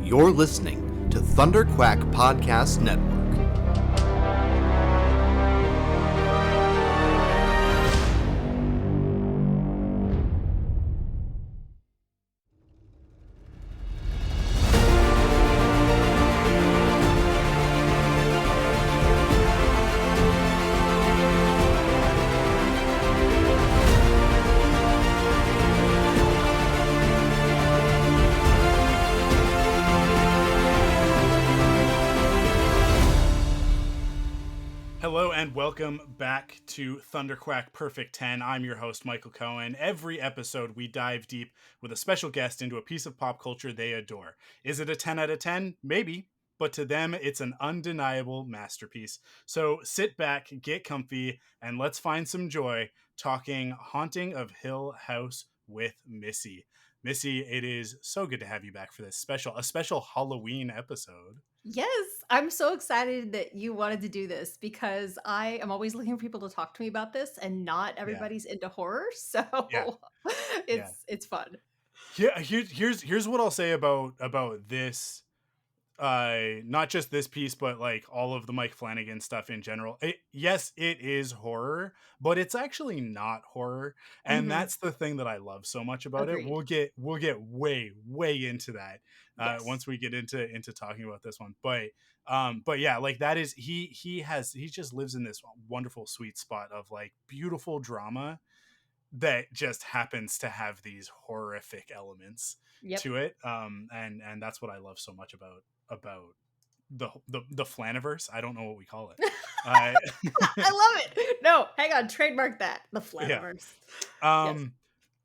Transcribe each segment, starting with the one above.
You're listening to ThunderQuack Podcast Network. Hello and welcome back to ThunderQuack Perfect 10. I'm your host, Michael Cohen. Every episode, we dive deep with a special guest into a piece of pop culture they adore. Is it a 10 out of 10? Maybe, but to them, it's an undeniable masterpiece. So sit back, get comfy, and let's find some joy talking Haunting of Hill House with Missy. Missy, it is so good to have you back for this special Halloween episode. Yes, I'm so excited that you wanted to do this because I am always looking for people to talk to me about this, and not Yeah, everybody's into horror, so yeah, yeah. it's fun. Here's what I'll say about this, not just this piece, but like all of the Mike Flanagan stuff in general. Yes, it is horror, but it's actually not horror, and Hmm. that's the thing that I love so much about it. Agreed. We'll get way into that Yes. once we get into talking about this one. But yeah, like that is he just lives in this wonderful sweet spot of like beautiful drama that just happens to have these horrific elements Yep. to it. And that's what I love so much about the Flaniverse. I don't know what we call it. uh I love it. No, hang on, trademark that. The yeah. Flaniverse. Yes. um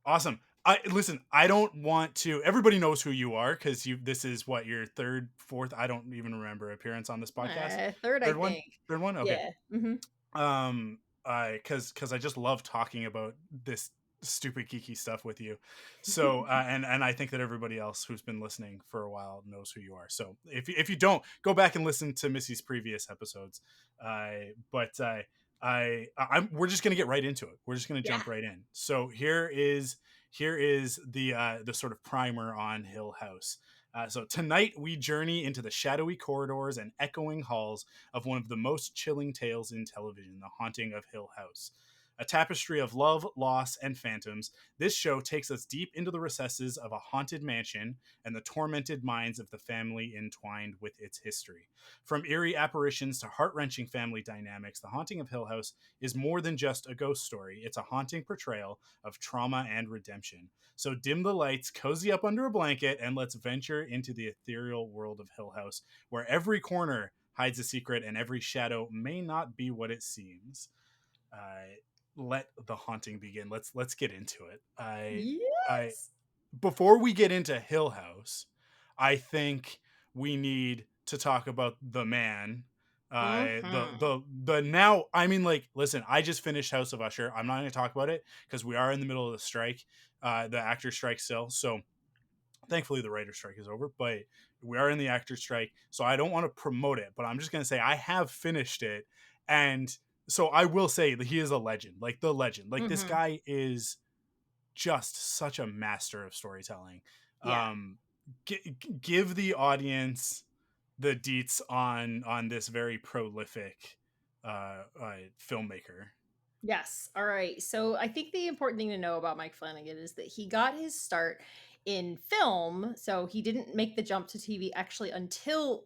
Awesome. I listen, I don't want to, everybody knows who you are because you this is what, your third, fourth, I don't even remember, appearance on this podcast. Third, I Third one. think. Third one, okay. Yeah. Hmm. Because I just love talking about this stupid geeky stuff with you. So and I think that everybody else who's been listening for a while knows who you are. So if you don't, go back and listen to Missy's previous episodes. But I'm we're just gonna get right into it. We're just gonna Yeah. jump right in. So here is the sort of primer on Hill House. So tonight we journey into the shadowy corridors and echoing halls of one of the most chilling tales in television, The Haunting of Hill House. A tapestry of love, loss, and phantoms, this show takes us deep into the recesses of a haunted mansion and the tormented minds of the family entwined with its history. From eerie apparitions to heart-wrenching family dynamics, The Haunting of Hill House is more than just a ghost story. It's a haunting portrayal of trauma and redemption. So dim the lights, cozy up under a blanket, and let's venture into the ethereal world of Hill House, where every corner hides a secret and every shadow may not be what it seems. Let the haunting begin. Let's get into it. I Yes. Before we get into Hill House, I think we need to talk about the man. Hmm. The now, I mean, like, listen, I just finished House of Usher. I'm not going to talk about it because we are in the middle of the strike, the actor strike still. So thankfully the writer strike is over, but we are in the actor strike, so I don't want to promote it, but I'm just going to say I have finished it. And so I will say that he is a legend, like the legend. Like, this Hmm. guy is just such a master of storytelling. Yeah. um Give the audience the deets on this very prolific filmmaker. Yes. All right. So I think the important thing to know about Mike Flanagan is that he got his start in film. So he didn't make the jump to TV actually until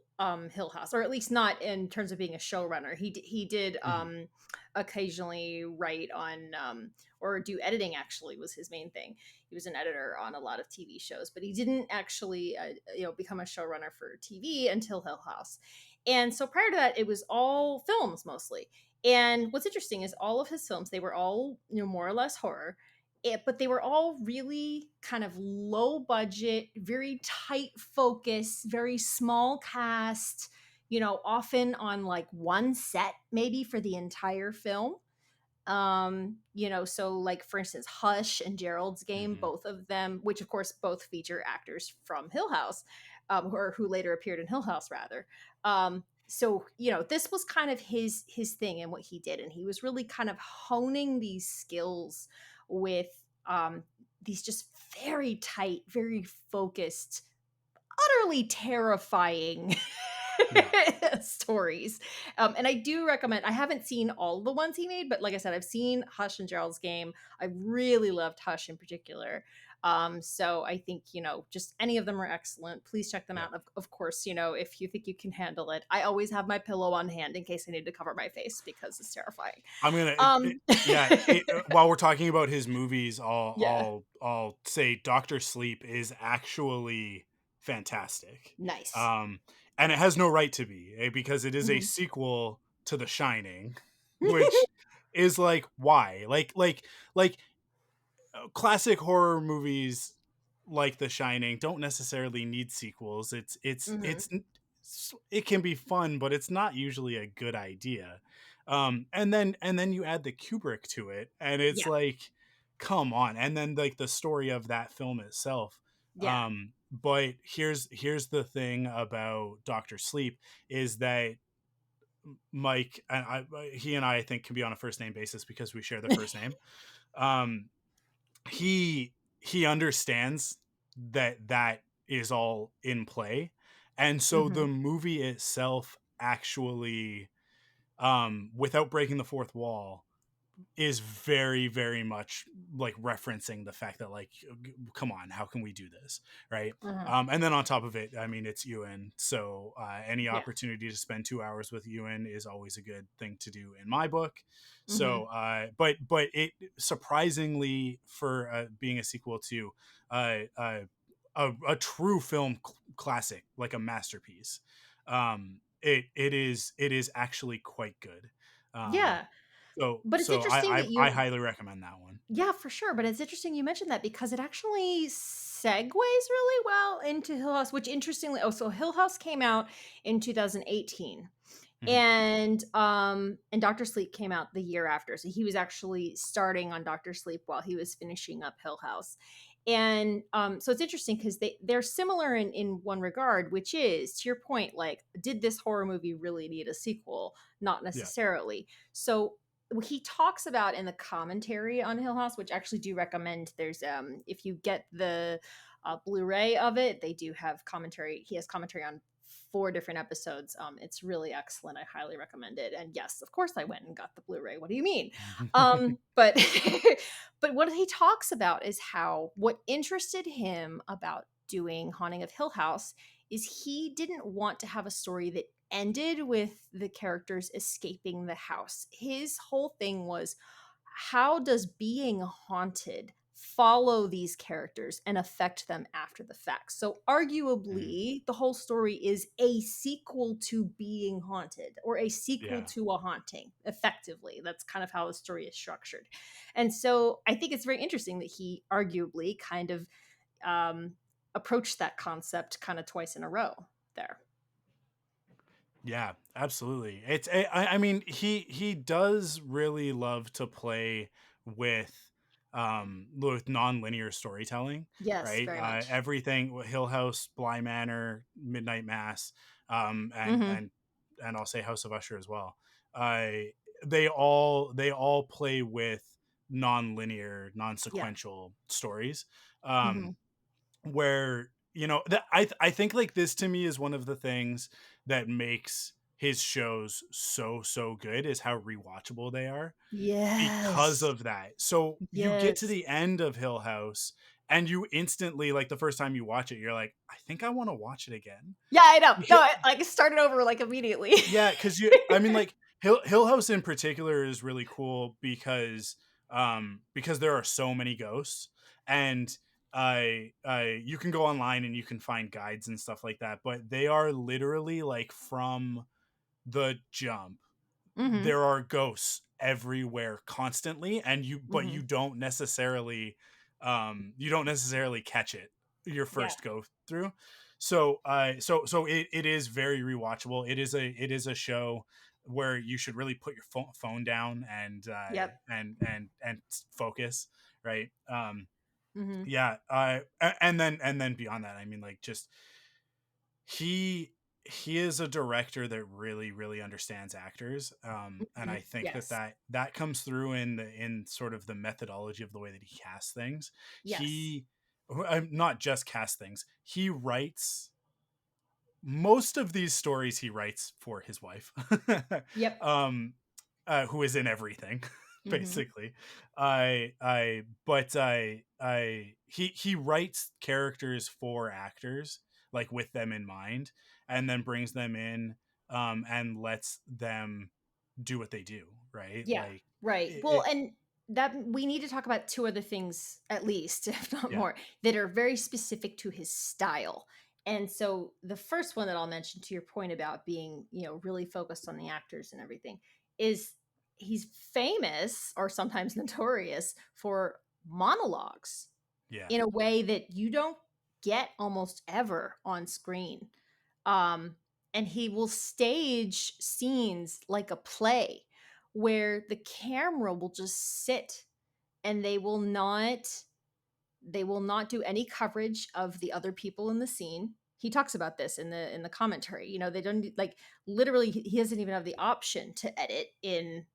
Hill House, or at least not in terms of being a showrunner. He did Mhm. occasionally write on or do editing. Actually, was his main thing. He was an editor on a lot of TV shows, but he didn't actually become a showrunner for TV until Hill House. And so prior to that, it was all films mostly. And what's interesting is all of his films, they were all, more or less horror, but they were all really kind of low budget, very tight focus, very small cast, often on like one set maybe for the entire film. So like for instance, Hush and Gerald's Game, Mhm. both of them, which of course both feature actors from Hill House, or who later appeared in Hill House rather. So this was kind of his thing and what he did, and he was really kind of honing these skills with these just very tight, very focused, utterly terrifying Yeah. stories. And I do recommend, I haven't seen all the ones he made, but like I said, I've seen Hush and Gerald's Game. I really loved Hush in particular. So I think, just any of them are excellent. Please check them Yeah. out. Of course, if you think you can handle it. I always have my pillow on hand in case I need to cover my face because it's terrifying. I'm gonna, Um, yeah. While we're talking about his movies, yeah, I'll say Doctor Sleep is actually fantastic, nice. um, and it has no right to be, because it is a Mhm. sequel to The Shining, which is like why, like classic horror movies like The Shining don't necessarily need sequels. Mhm. It can be fun, but it's not usually a good idea. And then you add the Kubrick to it, and it's Yeah, like, come on. And then like the story of that film itself. yeah. But here's the thing about Doctor Sleep is that Mike and he and I think can be on a first name basis because we share the first name. Um, he he understands that is all in play, and so Mhm. the movie itself actually, without breaking the fourth wall, is very very much like referencing the fact that like, come on, how can we do this, right? Mhm. And then on top of it, I mean, it's Ewan, so any Yeah. opportunity to spend 2 hours with Ewan is always a good thing to do in my book. Mhm. So but it surprisingly, for being a sequel to uh, uh, a true film classic, like a masterpiece, it is actually quite good. um Yeah. so But it's so interesting I that I you highly recommend that one. Yeah, for sure, but it's interesting you mentioned that because it actually segues really well into Hill House, which interestingly, so Hill House came out in 2018. Mhm. And Dr. Sleep came out the year after. So he was actually starting on Dr. Sleep while he was finishing up Hill House. And so it's interesting because they're similar in one regard, which is to your point, like, did this horror movie really need a sequel? Not Yeah. necessarily. So he talks about in the commentary on Hill House, which I actually do recommend. There's if you get the Blu-ray of it, they do have commentary. He has commentary on 4 different episodes. It's really excellent. I highly recommend it. And yes, of course, I went and got the Blu-ray. What do you mean? But but what he talks about is how what interested him about doing Haunting of Hill House is he didn't want to have a story that ended with the characters escaping the house. His whole thing was, how does being haunted follow these characters and affect them after the fact? So, Mhm. arguably, the whole story is a sequel to Being Haunted or a sequel Yeah. to a haunting, effectively. That's kind of how the story is structured. And so, I think it's very interesting that he arguably kind of um, approached that concept kind of twice in a row there. Yeah, absolutely. I mean, he does really love to play with with non-linear storytelling, Yes, right? very much. Everything Hill House, Bly Manor, Midnight Mass, um and Hmm. and and I'll say House of Usher as well. Uh they all play with non-linear, Yeah. non-sequential stories. Hmm. Um where, that I think like this to me is one of the things that makes his shows so good, is how rewatchable they are because Yes. of that. So you get to Yes. the end of Hill House and you instantly, like, the first time you watch it, you're like, I think I want to watch it again. Yeah, I know. No, like, it started over, like, immediately. Yeah, because I mean, like, Hill House in particular is really cool because there are so many ghosts, and I you can go online and you can find guides and stuff like that, but they are literally like from the jump. Mhm. There are ghosts everywhere constantly, and Mhm. you don't necessarily catch it your Yeah. first go through. So it is very rewatchable. It is a show where you should really put your phone down and Yep. focus, right? Mhm. Yeah. And then beyond that, I mean, like, just he he is a director that really understands actors, and Mhm. I think that Yes. that comes through in sort of the methodology of the way that he casts things. Yes. He not just casts things, he writes most of these stories he writes for his wife, Yep. um, who is in everything, Mhm. basically. He writes characters for actors, like with them in mind, and then brings them in, and lets them do what they do, right? Yeah, Like, right. Well, it and that we need to talk about two other things at least, if not yeah, more, that are very specific to his style. And so the first one that I'll mention to your point about being, really focused on the actors and everything is he's famous or sometimes notorious for monologues yeah, in a way that you don't get almost ever on screen. Um, and he will stage scenes like a play where the camera will just sit and they will not do any coverage of the other people in the scene. He talks about this in the commentary. They don't like literally he doesn't even have the option to edit in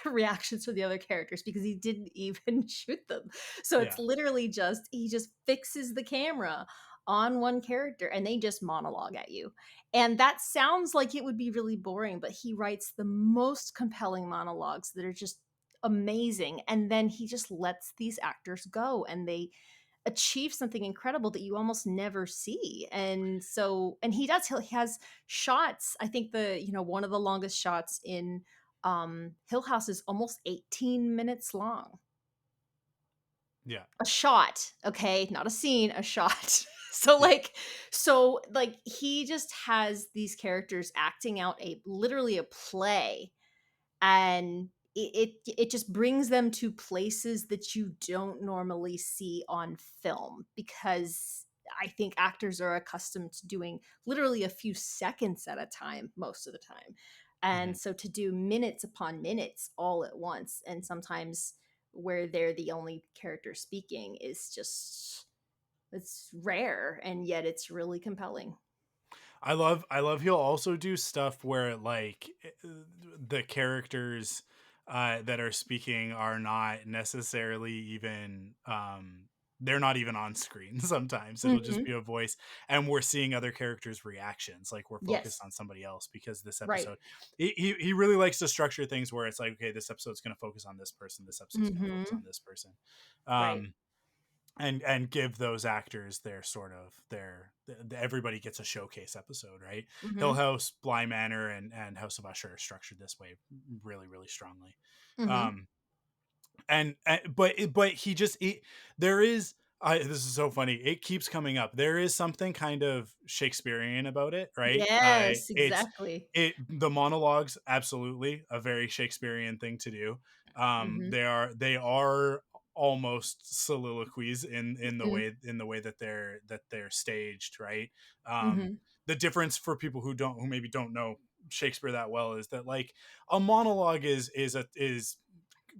reactions for the other characters because he didn't even shoot them. So it's yeah. literally just he just fixes the camera on one character and they just monologue at you. And that sounds like it would be really boring, but he writes the most compelling monologues that are just amazing, and then he just lets these actors go and they achieve something incredible that you almost never see. And he has shots. I think one of the longest shots in Hill House is almost 18 minutes long. Yeah, A shot, okay, not a scene, a shot. so yeah, like so he just has these characters acting out a literally a play, and it just brings them to places that you don't normally see on film because I think actors are accustomed to doing literally a few seconds at a time most of the time. hmm. And so to do minutes upon minutes all at once, and sometimes where they're the only character speaking, is just it's rare, and yet it's really compelling. I love he'll also do stuff where like the characters that are speaking are not necessarily even they're not even on screen. Sometimes it'll just Hmm. be a voice and we're seeing other characters reactions, like we're focused Yes. on somebody else because this Right. episode he really likes to structure things where it's like, okay, this episode's going to focus on this person, this episode's going to focus on Hmm. this person. Right. um and give those actors their sort of everybody gets a showcase episode, right? Hill Hmm. House, Bly Manor, and House of Usher are structured this way really, really strongly. Hmm. um but he just there is this is so funny, it keeps coming up, there is something kind of Shakespearean about it, right? Yes, It's exactly. the monologues, absolutely a very Shakespearean thing to do. Mhm, They are almost soliloquies in the mhm, way that they're staged, right? um mhm, the difference for people who maybe don't know Shakespeare that well is that like a monologue is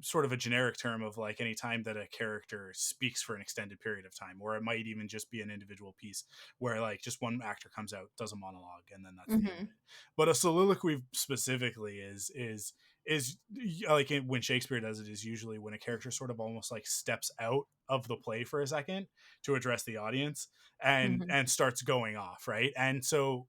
sort of a generic term of like any time that a character speaks for an extended period of time, or it might even just be an individual piece where like just one actor comes out, does a monologue, and then that's the end of mhm. it. But a soliloquy specifically is like when Shakespeare does it, is usually when a character sort of almost like steps out of the play for a second to address the audience Mhm. and starts going off, right? And so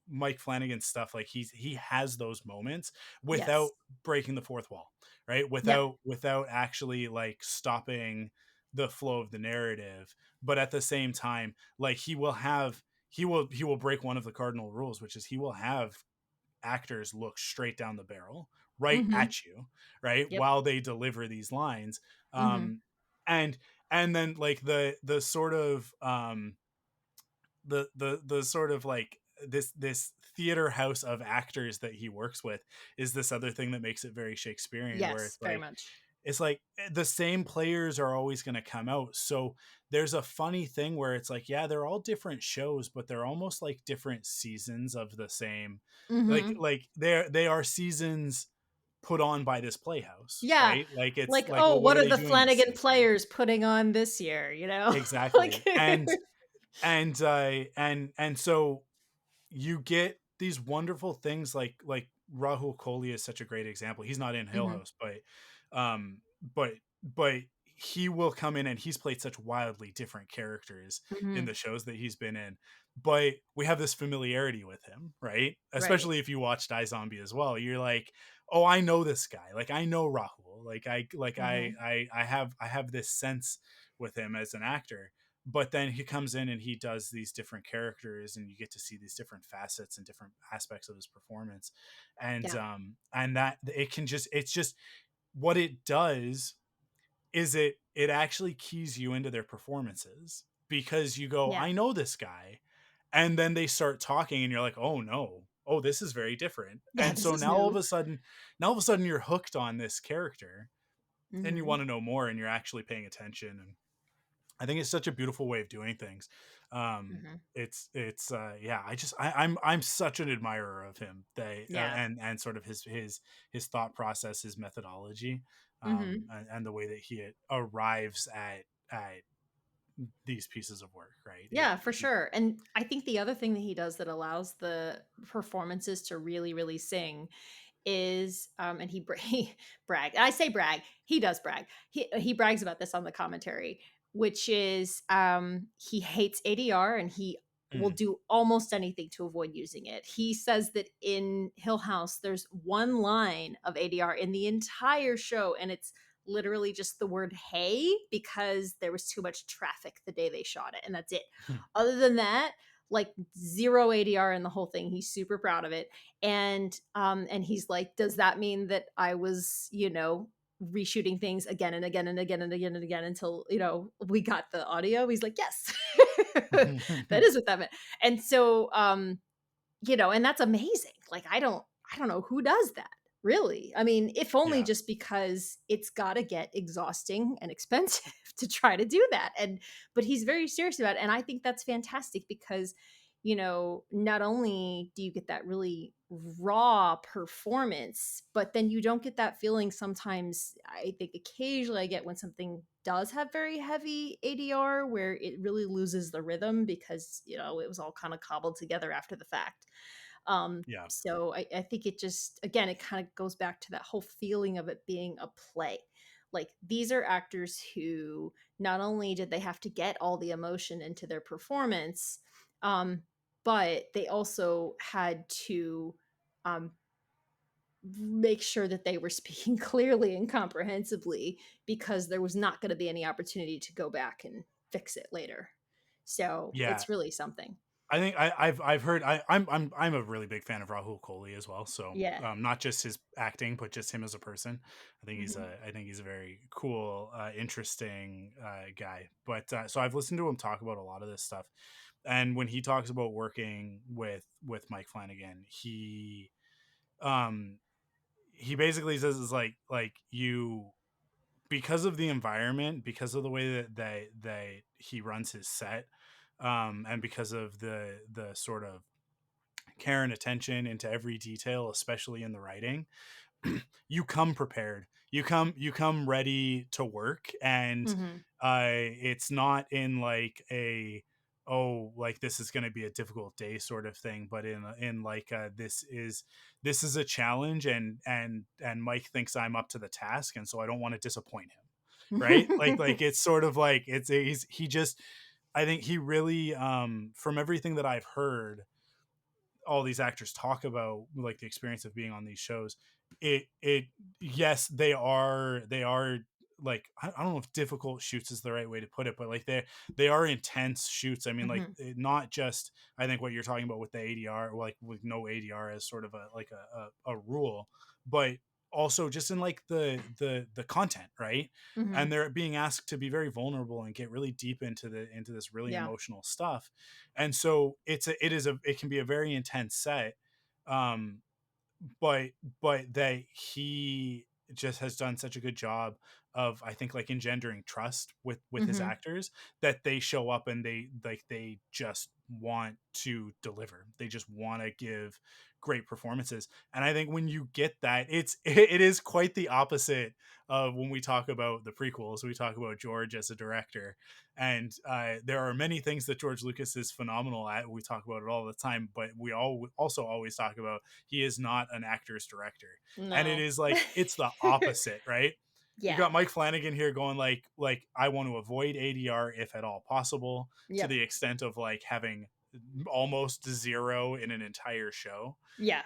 Mike Flanagan stuff, like he has those moments without Yes. breaking the fourth wall, right? Yep. Without actually like stopping the flow of the narrative, but at the same time, like he will break one of the cardinal rules, which is he will have actors look straight down the barrel, right Mhm. at you, right, Yep. while they deliver these lines. Mhm. Um and and then like the sort of the sort of like this theater house of actors that he works with is this other thing that makes it very Shakespearean, where Yes, very much. it's like the same players are always going to come out. So there's a funny thing where it's like, yeah, they're all different shows, but they're almost like different seasons of the same, Mhm. like they are seasons put on by this playhouse, Yeah. right? Like it's Like, like, "Oh, well, what what are are they the doing this Flanagan season? players putting on this year?" Like Exactly. And so you get these wonderful things like Rahul Kohli is such a great example. He's not in Hill Mhm. House, um but but he will come in and he's played such wildly different characters in Mhm. the shows that he's been in. but we have this familiarity with him, right? Right. Especially if you watched iZombie as well. You're like, oh, I know this guy. Like I know Rahul. Mm-hmm. I have this sense with him as an actor. But then he comes in and he does these different characters, and you get to see these different facets and different aspects of his performance. Yeah. And that it can just, it's just, what it does is it actually keys you into their performances, because you go, Yeah. I know this guy, and then they start talking and you're like, oh no, oh, this is very different. Yeah. And This so is now all new. of a sudden, you're hooked on this character, and you Mm-hmm. want to know more, and you're actually paying attention. And I think it's such a beautiful way of doing things. Mm-hmm. It's yeah, I'm such an admirer of him, Yeah. and sort of his thought process, his methodology, Mm-hmm. and the way that he arrives at these pieces of work, right? Yeah, for sure. And I think the other thing that he does that allows the performances to really, really sing is and he brag. I say brag. He does brag. He brags about this on the commentary, which is he hates ADR and he will Mm. do almost anything to avoid using it. He says that in Hill House there's one line of ADR in the entire show, and it's literally just the word hey, because there was too much traffic the day they shot it, and that's it. Other than that, like zero ADR in the whole thing. He's super proud of it. And he's like, does that mean that I was, reshooting things again and again and again and again and again until, we got the audio? He's like, yes. That is what that meant. And so and that's amazing. Like I don't know who does that. Really. I mean, if only Yeah, just because it's got to get exhausting and expensive to try to do that. But he's very serious about it, and I think that's fantastic because not only do you get that really raw performance, but then you don't get that feeling sometimes. I think occasionally I get when something does have very heavy ADR where it really loses the rhythm because, it was all kind of cobbled together after the fact. yeah, So I think it just, again, it kind of goes back to that whole feeling of it being a play. Like these are actors who not only did they have to get all the emotion into their performance, um, but they also had to um, make sure that they were speaking clearly and comprehensibly because there was not going to be any opportunity to go back and fix it later. So yeah. it's really something. I think I've heard, I'm a really big fan of Rahul Kohli as well. So Yeah. not just his acting, but just him as a person. Hmm. I think he's a very cool, interesting guy. But so I've listened to him talk about a lot of this stuff, and when he talks about working with Mike Flanagan, um he basically says it's like you, because of the environment, because of the way that he runs his set, and because of the sort of care and attention into every detail, especially in the writing, you come prepared. You come ready to work, and Hmm. it's not in like a, oh, like this is going to be a difficult day sort of thing, but in like this is a challenge, and Mike thinks I'm up to the task, and so I don't want to disappoint him, right? Like it's sort of like he just, I think he really, from everything that I've heard all these actors talk about, like the experience of being on these shows, it yes, they are like, I don't know if difficult shoots is the right way to put it, but like they are intense shoots. I mean, like Hmm. not just, I think what you're talking about with the ADR, like with no ADR as sort of a rule, but also just in like the content, right? Hmm. And they're being asked to be very vulnerable and get really deep into this really Yeah. emotional stuff. And so it can be a very intense set, um but that he just has done such a good job of, I think, like engendering trust with his Hmm. actors, that they show up and they just want to deliver, they just want to give great performances. And I think when you get that, it is quite the opposite of when we talk about the prequels. We talk about George as a director, and there are many things that George Lucas is phenomenal at. We talk about it all the time, but we all also always talk about he is not an actor's director. And it No. is like, it's the opposite, right? You Yeah. got Mike Flanagan here going like I want to avoid ADR if at all possible, to Yep. the extent of like having almost zero in an entire show. Yeah.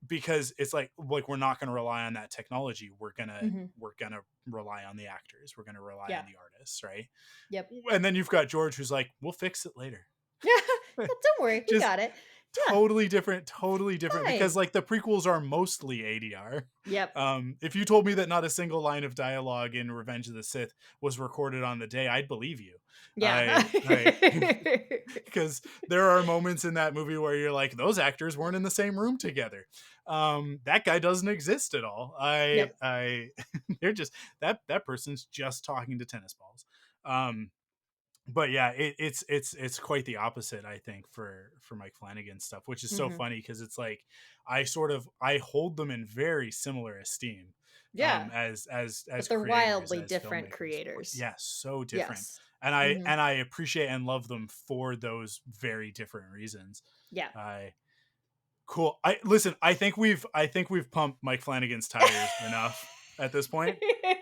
Because it's like we're not going to rely on that technology. We're gonna Hmm. rely on the actors. We're gonna rely Yeah. on the artists, right? Yep. And then you've got George, who's like, we'll fix it later. Yeah. Don't worry, we Just got it. Yeah. totally different because Fine. like the prequels are mostly ADR. Yep. If you told me that not a single line of dialogue in Revenge of the Sith was recorded on the day, I'd believe you. Yeah. I because there are moments in that movie where you're like, those actors weren't in the same room together. That guy doesn't exist at all. Yep. They're just that person's just talking to tennis balls. But yeah, it's quite the opposite, I think, for Mike Flanagan stuff, which is so Hmm. funny because it's like I hold them in very similar esteem, Yeah. as But they're creators, wildly as different filmmakers. creators. Yes, so different, Yes. and Hmm. I appreciate and love them for those very different reasons. Yeah. I Cool. I think we've pumped Mike Flanagan's tires enough at this point,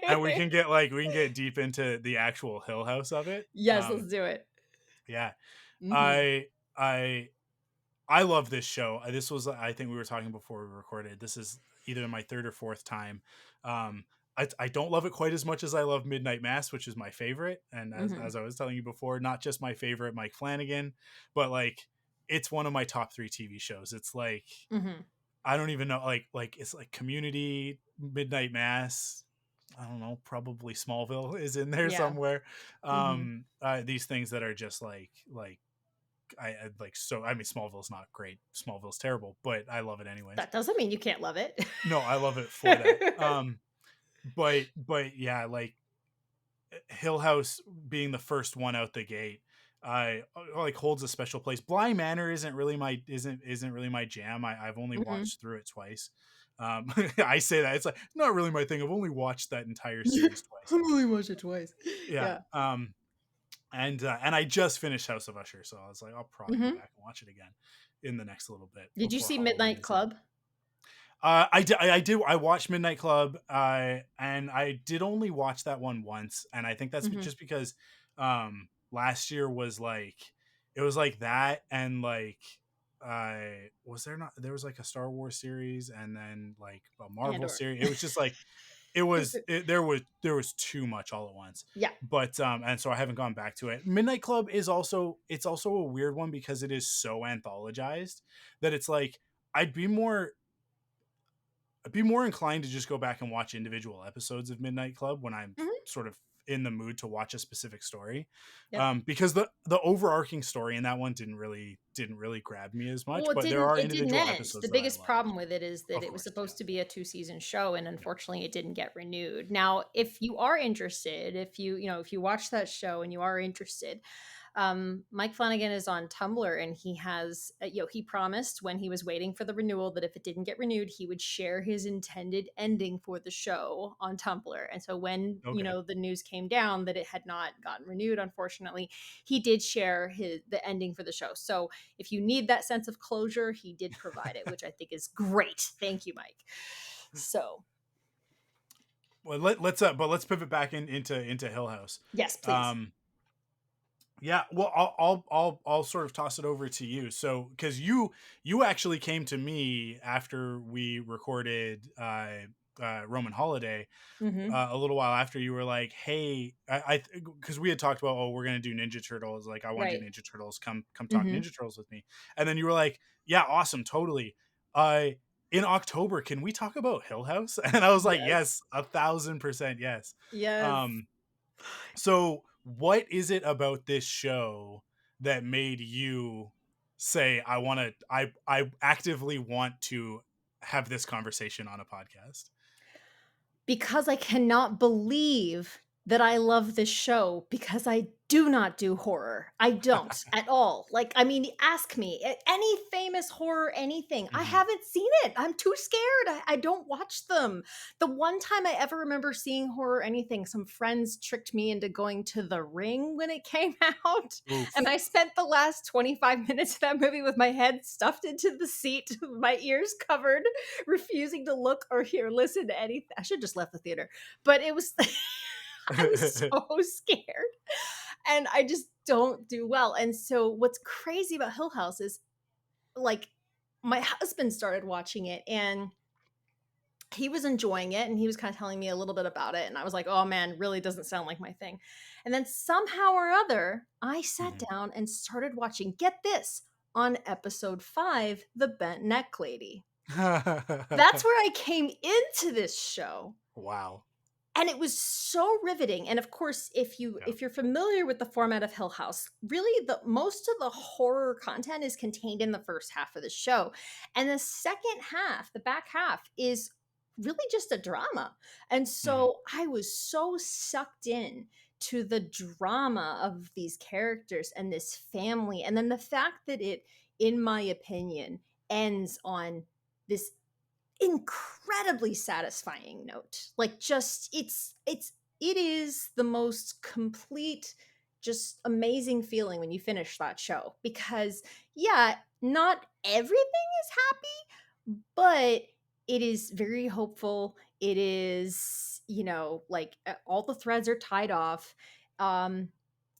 and we can get deep into the actual Hill House of it. Yes, let's do it. Yeah, Hmm. I I I love this show. This was, I think we were talking before we recorded. This is either my third or fourth time. Um, I don't love it quite as much as I love Midnight Mass, which is my favorite. And Hmm. as I was telling you before, not just my favorite Mike Flanagan, but like it's one of my top 3 TV shows. It's like Hmm. I don't even know, like it's like Community, Midnight Mass. I don't know, probably Smallville is in there Yeah. somewhere. Hmm. These things that are just like I like, so I mean Smallville's not great. Smallville's terrible, but I love it anyways. That doesn't mean you can't love it. No, I love it for that. But yeah, like Hill House being the first one out the gate, I like holds a special place. Bly Manor isn't really my jam. I've only Hmm. watched through it twice. I say that it's like not really my thing. I've only watched that entire series I've twice. only watched it twice. Yeah. Yeah. And I just finished House of Usher, so I was like, I'll probably go Hmm. back and watch it again in the next little bit Did you before see Halloween Midnight is in. Club? I watched Midnight Club, and I did only watch that one once, and I think that's Hmm. just because last year was like it was like that, and like was there not there was like a Star Wars series and then like a Marvel Andor. series. It was just like there was too much all at once. Yeah. But and so I haven't gone back to it. Midnight Club is also it's also a weird one because it is so anthologized that it's like I'd be more I'd be more inclined to just go back and watch individual episodes of Midnight Club when I'm Hmm. sort of in the mood to watch a specific story, Yep. because the overarching story in that one didn't really grab me as much. Well, But there are it didn't individual end. The episodes that I biggest loved. problem with it is that Of it was course, supposed to be a 2-season show, and unfortunately, it didn't get renewed. Now, if you are interested, if you watch that show and you are interested, Mike Flanagan is on Tumblr, and he has, he promised when he was waiting for the renewal that if it didn't get renewed, he would share his intended ending for the show on Tumblr. And so when, yeah. Okay. the news came down that it had not gotten renewed, unfortunately, he did share the ending for the show. So if you need that sense of closure, he did provide it, which I think is great. Thank you, Mike. So Well, let's pivot back into Hill House. yes, please. Yeah, well, I'll sort of toss it over to you. So, because you actually came to me after we recorded Roman Holiday, Hmm. a little while after. You were like, "Hey, I because we had talked about, oh, we're gonna do Ninja Turtles. Like, I want to Right. do Ninja Turtles. Come talk Hmm. Ninja Turtles with me." And then you were like, "Yeah, awesome, totally." Uh, in October, can we talk about Hill House? And I was like, Yes. "Yes, 1,000% yes." Yes. Um, so, what is it about this show that made you say, I actively want to have this conversation on a podcast? Because I cannot believe that I love this show because I do not do horror. I don't at all. Like, I mean, ask me any famous horror, anything. I Mhm. haven't seen it. I'm too scared. I don't watch them. The one time I ever remember seeing horror, anything, some friends tricked me into going to The Ring when it came out. And Oof. I spent the last 25 minutes of that movie with my head stuffed into the seat, my ears covered, refusing to look or hear, listen to anything. I should have just left the theater, but it was, I was so scared. and I just don't do well. And so what's crazy about Hill House is like my husband started watching it and he was enjoying it and he was kind of telling me a little bit about it and I was like, "Oh man, really doesn't sound like my thing." And then somehow or other, I sat Mhm. down and started watching, get this, on episode 5, The Bent Neck Lady. That's where I came into this show. Wow. And it was so riveting, and of course, Yeah. if you're familiar with the format of Hill House, really the most of the horror content is contained in the first half of the show, and the second half, the back half, is really just a drama, and Mhm. so I was so sucked in to the drama of these characters and this family, and then the fact that it, in my opinion, ends on this incredibly satisfying note. Like just it is the most complete, just amazing feeling when you finish that show because yeah, not everything is happy, but it is very hopeful. It is, like all the threads are tied off.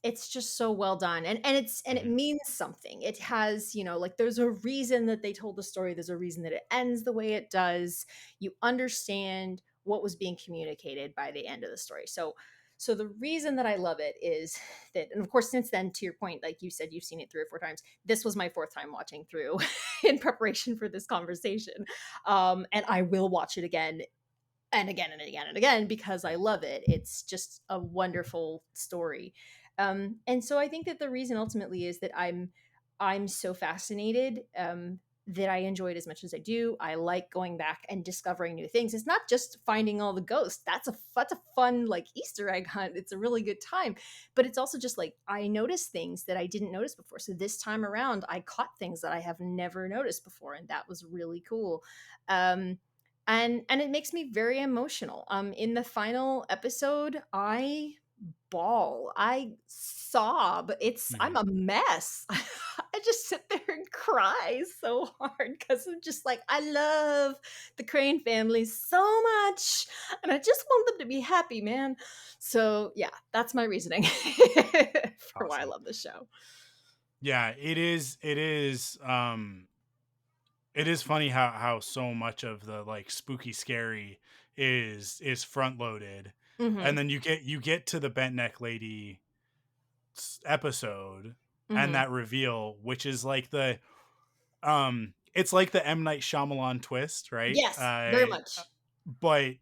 It's just so well done. And it Mhm. means something. It has, like there's a reason that they told the story. There's a reason that it ends the way it does. You understand what was being communicated by the end of the story. So the reason that I love it is that, and of course, since then, to your point, like you said, you've seen it 3 or 4 times. This was my fourth time watching through in preparation for this conversation. And I will watch it again and again and again and again because I love it. It's just a wonderful story. And so I think that the reason ultimately is that I'm so fascinated, that I enjoy it as much as I do. I like going back and discovering new things. It's not just finding all the ghosts. That's a fun like Easter egg hunt. It's a really good time. But it's also just like I notice things that I didn't notice before. So this time around I caught things that I have never noticed before and that was really cool. Um and it makes me very emotional. In the final episode, I bawl. I sob. I'm Mhm. a mess. I just sit there and cry so hard because I'm just like, I love the Crane family so much. And I just want them to be happy, man. So yeah, that's my reasoning for why I Awesome. love this show. Yeah, it is funny how so much of the like spooky scary is front loaded. And Hmm. then you get to the bent neck lady episode and Hmm. that reveal, which is like it's like the M Night Shyamalan twist, right? Yes, very much. But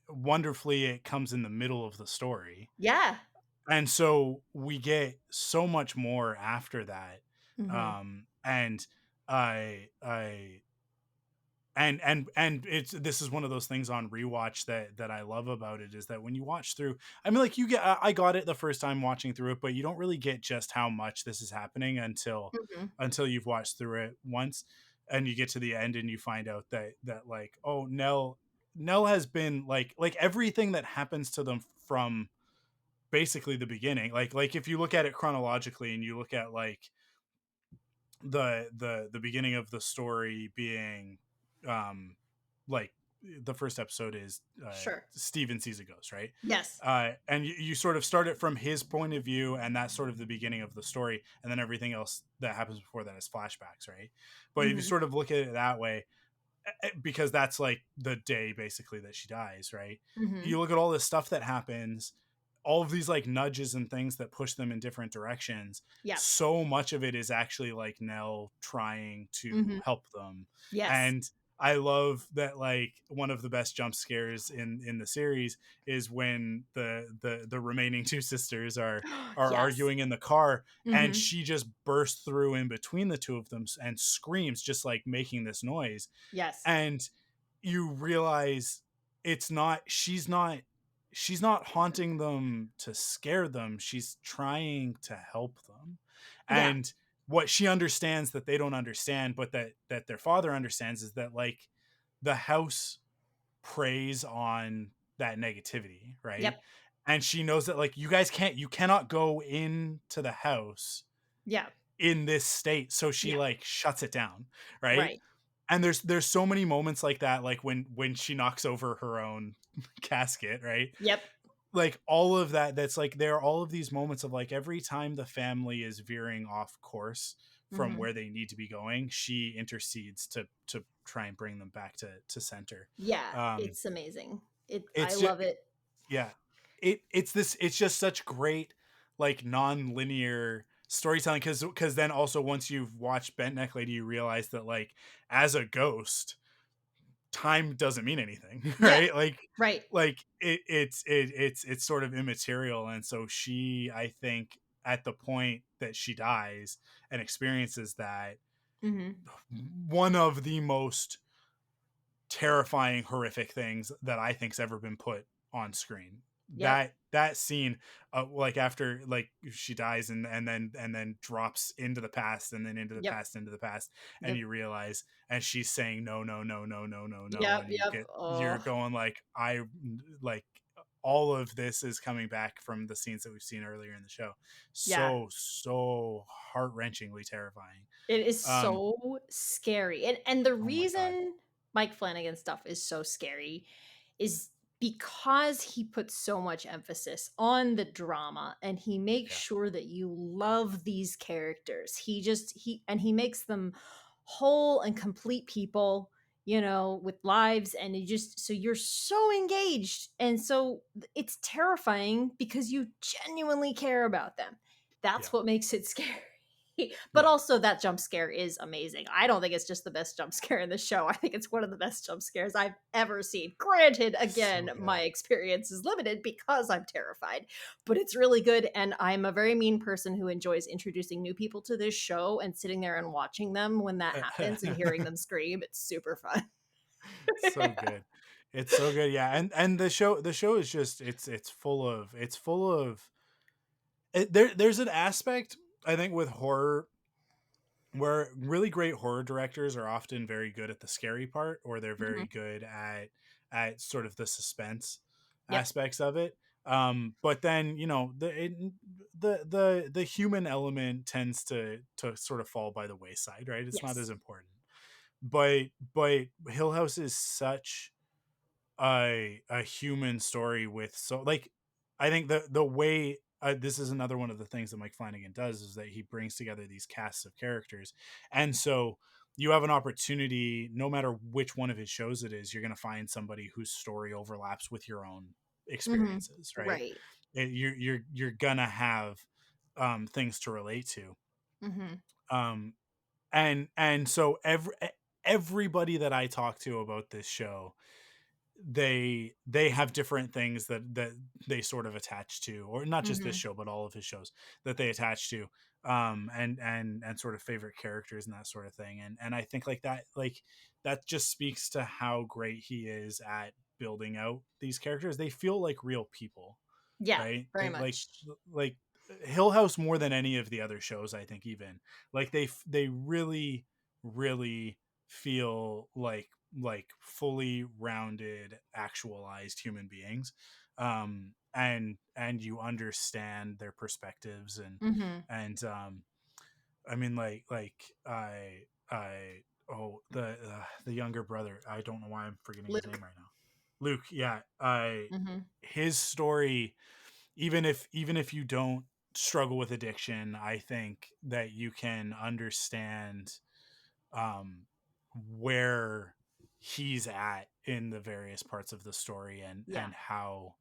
wonderfully it comes in the middle of the story. Yeah. And so we get so much more after that. Hmm. And I and it's this is one of those things on rewatch that I love about it is that when you watch through, I mean, like I got it the first time watching through it, but you don't really get just how much this is happening Hmm. until you've watched through it once, and you get to the end and you find out that like, oh, Nell has been like everything that happens to them from basically the beginning, like if you look at it chronologically and you look at like the beginning of the story being um like the first episode is Sure. Steven sees a ghost, right? Yes. And you sort of start it from his point of view, and that's sort of the beginning of the story, and then everything else that happens before that is flashbacks, right? But if you Hmm. sort of look at it that way, because that's like the day basically that she dies, right? Hmm. You look at all this stuff that happens, all of these like nudges and things that push them in different directions. Yes. So much of it is actually like Nell trying to Hmm. help them. Yes. And I love that like one of the best jump scares in the series is when the remaining two sisters are Yes. arguing in the car, and Mhm. she just bursts through in between the two of them and screams, just like making this noise. Yes. And you realize it's not she's not haunting them to scare them, she's trying to help them. Yeah. And what she understands that they don't understand, but that their father understands, is that like the house preys on that negativity, right? Yep. And she knows that like you cannot go into the house Yeah. in this state, so she Yeah. like shuts it down, right? Right. And there's so many moments like that, like when she knocks over her own casket, right? Yep. like all of that, that's like, there are all of these moments of like every time the family is veering off course from Mm-hmm. where they need to be going, she intercedes to try and bring them back to center. Yeah, um it's amazing. I it's just, love it. yeah, it's just such great, like, non-linear storytelling, because then also once you've watched Bent Neck Lady, you realize that, like, as a ghost, time doesn't mean anything, Yeah, right? right. It's sort of immaterial. And so she, I think, at the point that she dies and experiences that, Mm-hmm. one of the most terrifying, horrific things that I think's ever been put on screen. Yep. That scene, like after, like, she dies and then drops into the past, and then Yep. into the past, and Yep. you realize, and she's saying no, no, no, no, no, no, no, Yep. and Yep. you're Oh, going like, like, all of this is coming back from the scenes that we've seen earlier in the show. yeah. So heart-wrenchingly terrifying. It is Um, so scary. And the oh my god, reason Mike Flanagan stuff is so scary is because he puts so much emphasis on the drama and he makes yeah, sure that you love these characters. He makes them whole and complete people, with lives, and you just so you're so engaged. And so it's terrifying because you genuinely care about them. yeah, That's what makes it scary. But yeah. also that jump scare is amazing. I don't think it's just the best jump scare in the show. I think it's one of the best jump scares I've ever seen. Granted, So again, good. my experience is limited because I'm terrified, but it's really good. And I'm a very mean person who enjoys introducing new people to this show and sitting there and watching them when that happens and hearing them scream. It's super fun. So good. It's so good. Yeah. And the show is just, there's an aspect, I think, with horror, where really great horror directors are often very good at the scary part, or they're Mhm. very good at sort of the suspense Yep. aspects of it. But then, the human element tends to sort of fall by the wayside, right? It's not as Yes. important. But Hill House is such a human story with, so, like, I think the way, this is another one of the things that Mike Flanagan does, is that he brings together these casts of characters. And so you have an opportunity, no matter which one of his shows it is, you're going to find somebody whose story overlaps with your own Hmm. experiences, right? Right. You're gonna have things to relate to. Hmm. um and so everybody that I talk to about this show, they have different things that they sort of attach to, or not just this Hmm. show but all of his shows that they attach to, and sort of favorite characters and that sort of thing. And I think, like, that just speaks to how great he is at building out these characters. They feel like real people, Yeah, right? very Like, much. like Hill House, more than any of the other shows, I think, even, like, they really, really feel like fully rounded, actualized human beings. And you understand their perspectives, Hmm. and I mean, I oh, the younger brother, I don't know why I'm forgetting his name Luke. right now. Luke, yeah. I Hmm. His story, even if you don't struggle with addiction, I think that you can understand um where he's at in the various parts of the story, Yeah. and how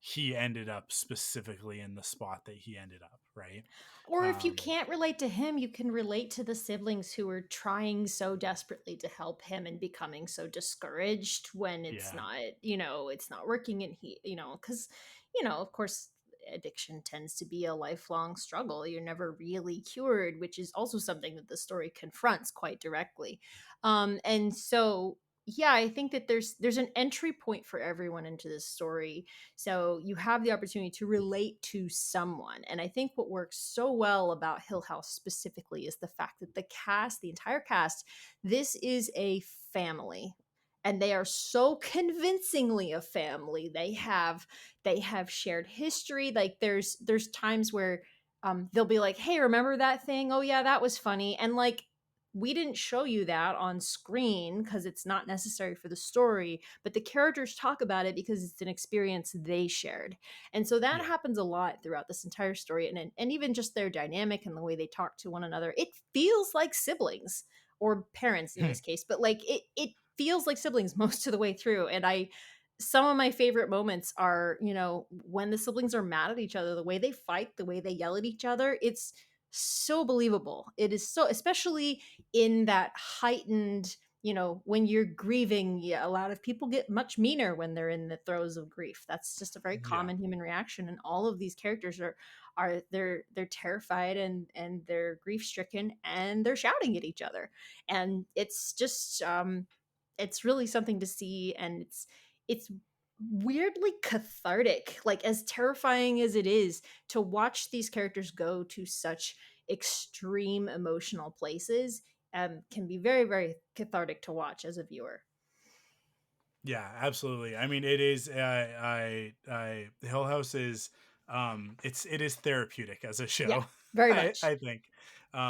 he ended up specifically in the spot that he ended up, right? Or if you um can't relate to him, you can relate to the siblings who are trying so desperately to help him and becoming so discouraged when it's yeah, not, it's not working. And because, of course, addiction tends to be a lifelong struggle. You're never really cured, which is also something that the story confronts quite directly. And so, yeah, I think that there's an entry point for everyone into this story, so you have the opportunity to relate to someone. And I think what works so well about Hill House specifically is the fact that the entire cast, this is a family. And they are so convincingly a family. They have shared history. Like there's times where they'll be like, "Hey, remember that thing? Oh yeah, that was funny." And like we didn't show you that on screen because it's not necessary for the story, but the characters talk about it because it's an experience they shared. And so that Yeah. happens a lot throughout this entire story. And even just their dynamic and the way they talk to one another, it feels like siblings or parents in this case, but like it feels like siblings most of the way through. And some of my favorite moments are, when the siblings are mad at each other, the way they fight, the way they yell at each other, it's so believable. It is so, especially in that heightened, when you're grieving, yeah, a lot of people get much meaner when they're in the throes of grief. That's just a very Yeah. common human reaction, and all of these characters they're terrified and they're grief stricken and they're shouting at each other, and it's just it's really something to see, and it's weirdly cathartic, like as terrifying as it is to watch these characters go to such extreme emotional places. Can be very, very cathartic to watch as a viewer. Yeah, absolutely. I mean, it is. Hill House is. It is therapeutic as a Yeah, show. very I much. think.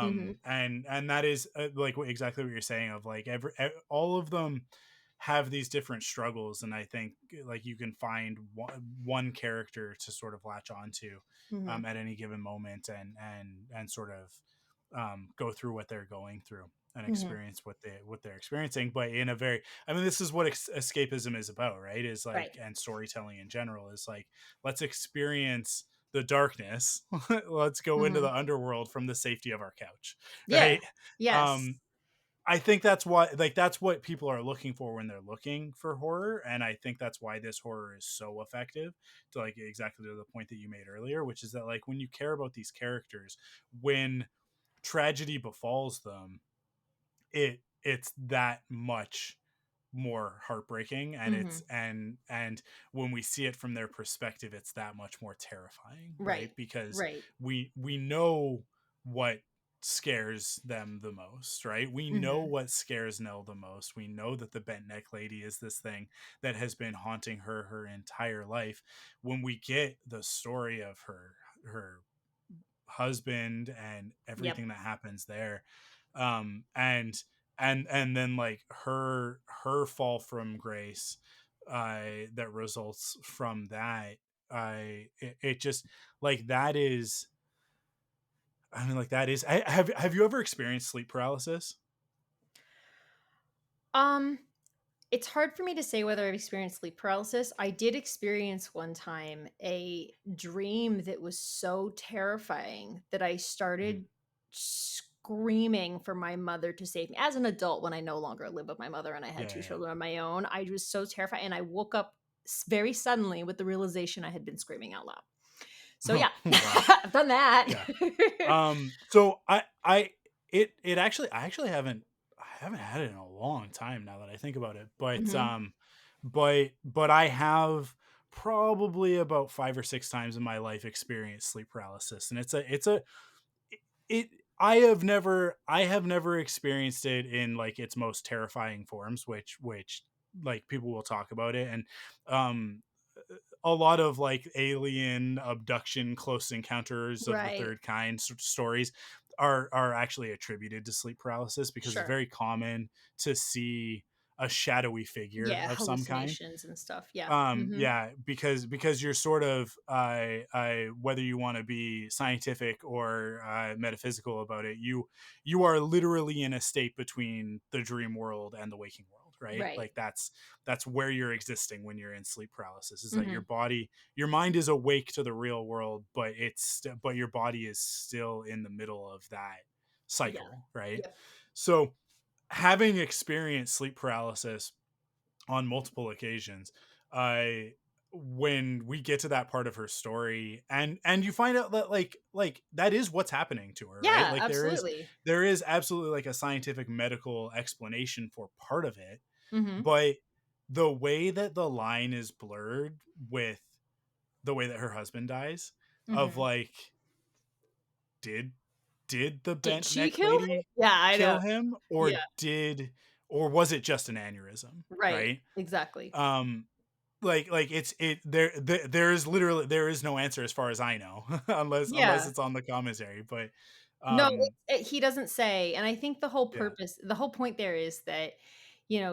Hmm. And that is like exactly what you're saying. Of like all of them have these different struggles, and I think like you can find one character to sort of latch onto, Hmm. at any given moment, and sort of go through what they're going through and Hmm. experience what they're experiencing, but in a very, I mean, this is what escapism is about, right? Is Right. like, and storytelling in general is like, let's experience the darkness. Let's go into Hmm. the underworld from the safety of our couch, Yeah. right? Yes. um I think that's why, like, that's what people are looking for when they're looking for horror, and I think that's why this horror is so effective. To like exactly to the point that you made earlier, which is that like when you care about these characters, when tragedy befalls them, it's that much more heartbreaking, and Hmm. it's and when we see it from their perspective, it's that much more terrifying, right? Right. Because Right. we know what scares them the most, right? We know Hmm. what scares Nell the most. We know that the bent neck lady is this thing that has been haunting her entire life. When we get the story of her husband and Yep. everything that happens there, and and then like her fall from grace, that results from that, it just like that is, I mean, like that is, have you ever experienced sleep paralysis? um it's hard for me to say whether I've experienced sleep paralysis. I did experience one time a dream that was so terrifying that I Mhm. started screaming for my mother to save me. As an adult, when I no longer live with my mother and I had two Yeah, children of my own, I was so terrified, and I woke up very suddenly with the realization I had been screaming out loud. So yeah. yeah, Wow. I've done that. Yeah. So it actually, I haven't had it in a long time now that I think about it. But Hmm. but I have probably about 5 or 6 times in my life experienced sleep paralysis, and it I have never experienced it in like its most terrifying forms, which like people will talk about it, and um a lot of like alien abduction, close encounters of the Right. third kind stories are actually attributed to sleep paralysis, because it's Sure. very common to see a shadowy figure Yeah, of some kind. hallucinations and stuff. Yeah. Hmm. Yeah, because you're sort of whether you want to be scientific or metaphysical about it, you are literally in a state between the dream world and the waking world, right? Right. Like that's where you're existing when you're in sleep paralysis, is that Hmm. your mind is awake to the real world, but but your body is still in the middle of that Yeah. cycle, right? Yep. So having experienced sleep paralysis on multiple occasions, I when we get to that part of her story, and you find out that like that is what's happening to her, right? Yeah, Like absolutely. there is absolutely like a scientific medical explanation for part of it, Mhm. but the way that the line is blurred with the way that her husband dies, of Mhm. like, did the Did bent she neck kill him? lady Yeah, I kill know. him, Yeah, or was it just an aneurysm, right. right? Exactly. um like there is literally, there is no answer as far as I know, unless Yeah. it's on the commissary, but No, Um, he doesn't say, and I think yeah, the whole point there is that,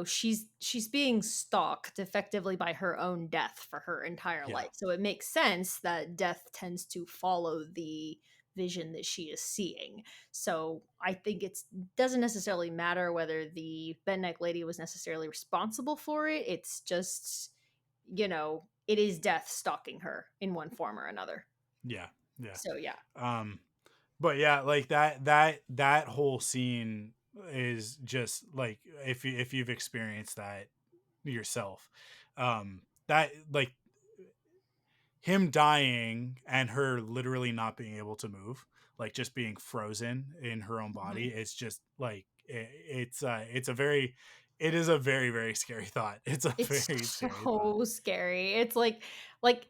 she's being stalked effectively by her own death for her entire yeah, life. So it makes sense that death tends to follow the vision that she is seeing. So I think it's doesn't necessarily matter whether the bent neck lady was necessarily responsible for it. It's just, it is death stalking her in one form or another. yeah, yeah. So yeah. Um, but yeah, like that whole scene is just like, if you've experienced that yourself, that like him dying and her literally not being able to move, like just being frozen in her own body, Mhm. is just like it's a very, it is a very, very scary thought. It's a It's very scary thought. so scary. It's like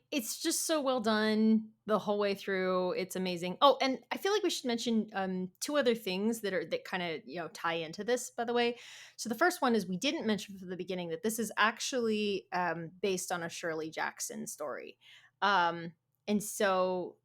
it's just so well done the whole way through. It's amazing. Oh, and I feel like we should mention two other things that kind of, tie into this, by the way. So the first one is we didn't mention from the beginning that this is actually based on a Shirley Jackson story. Um and so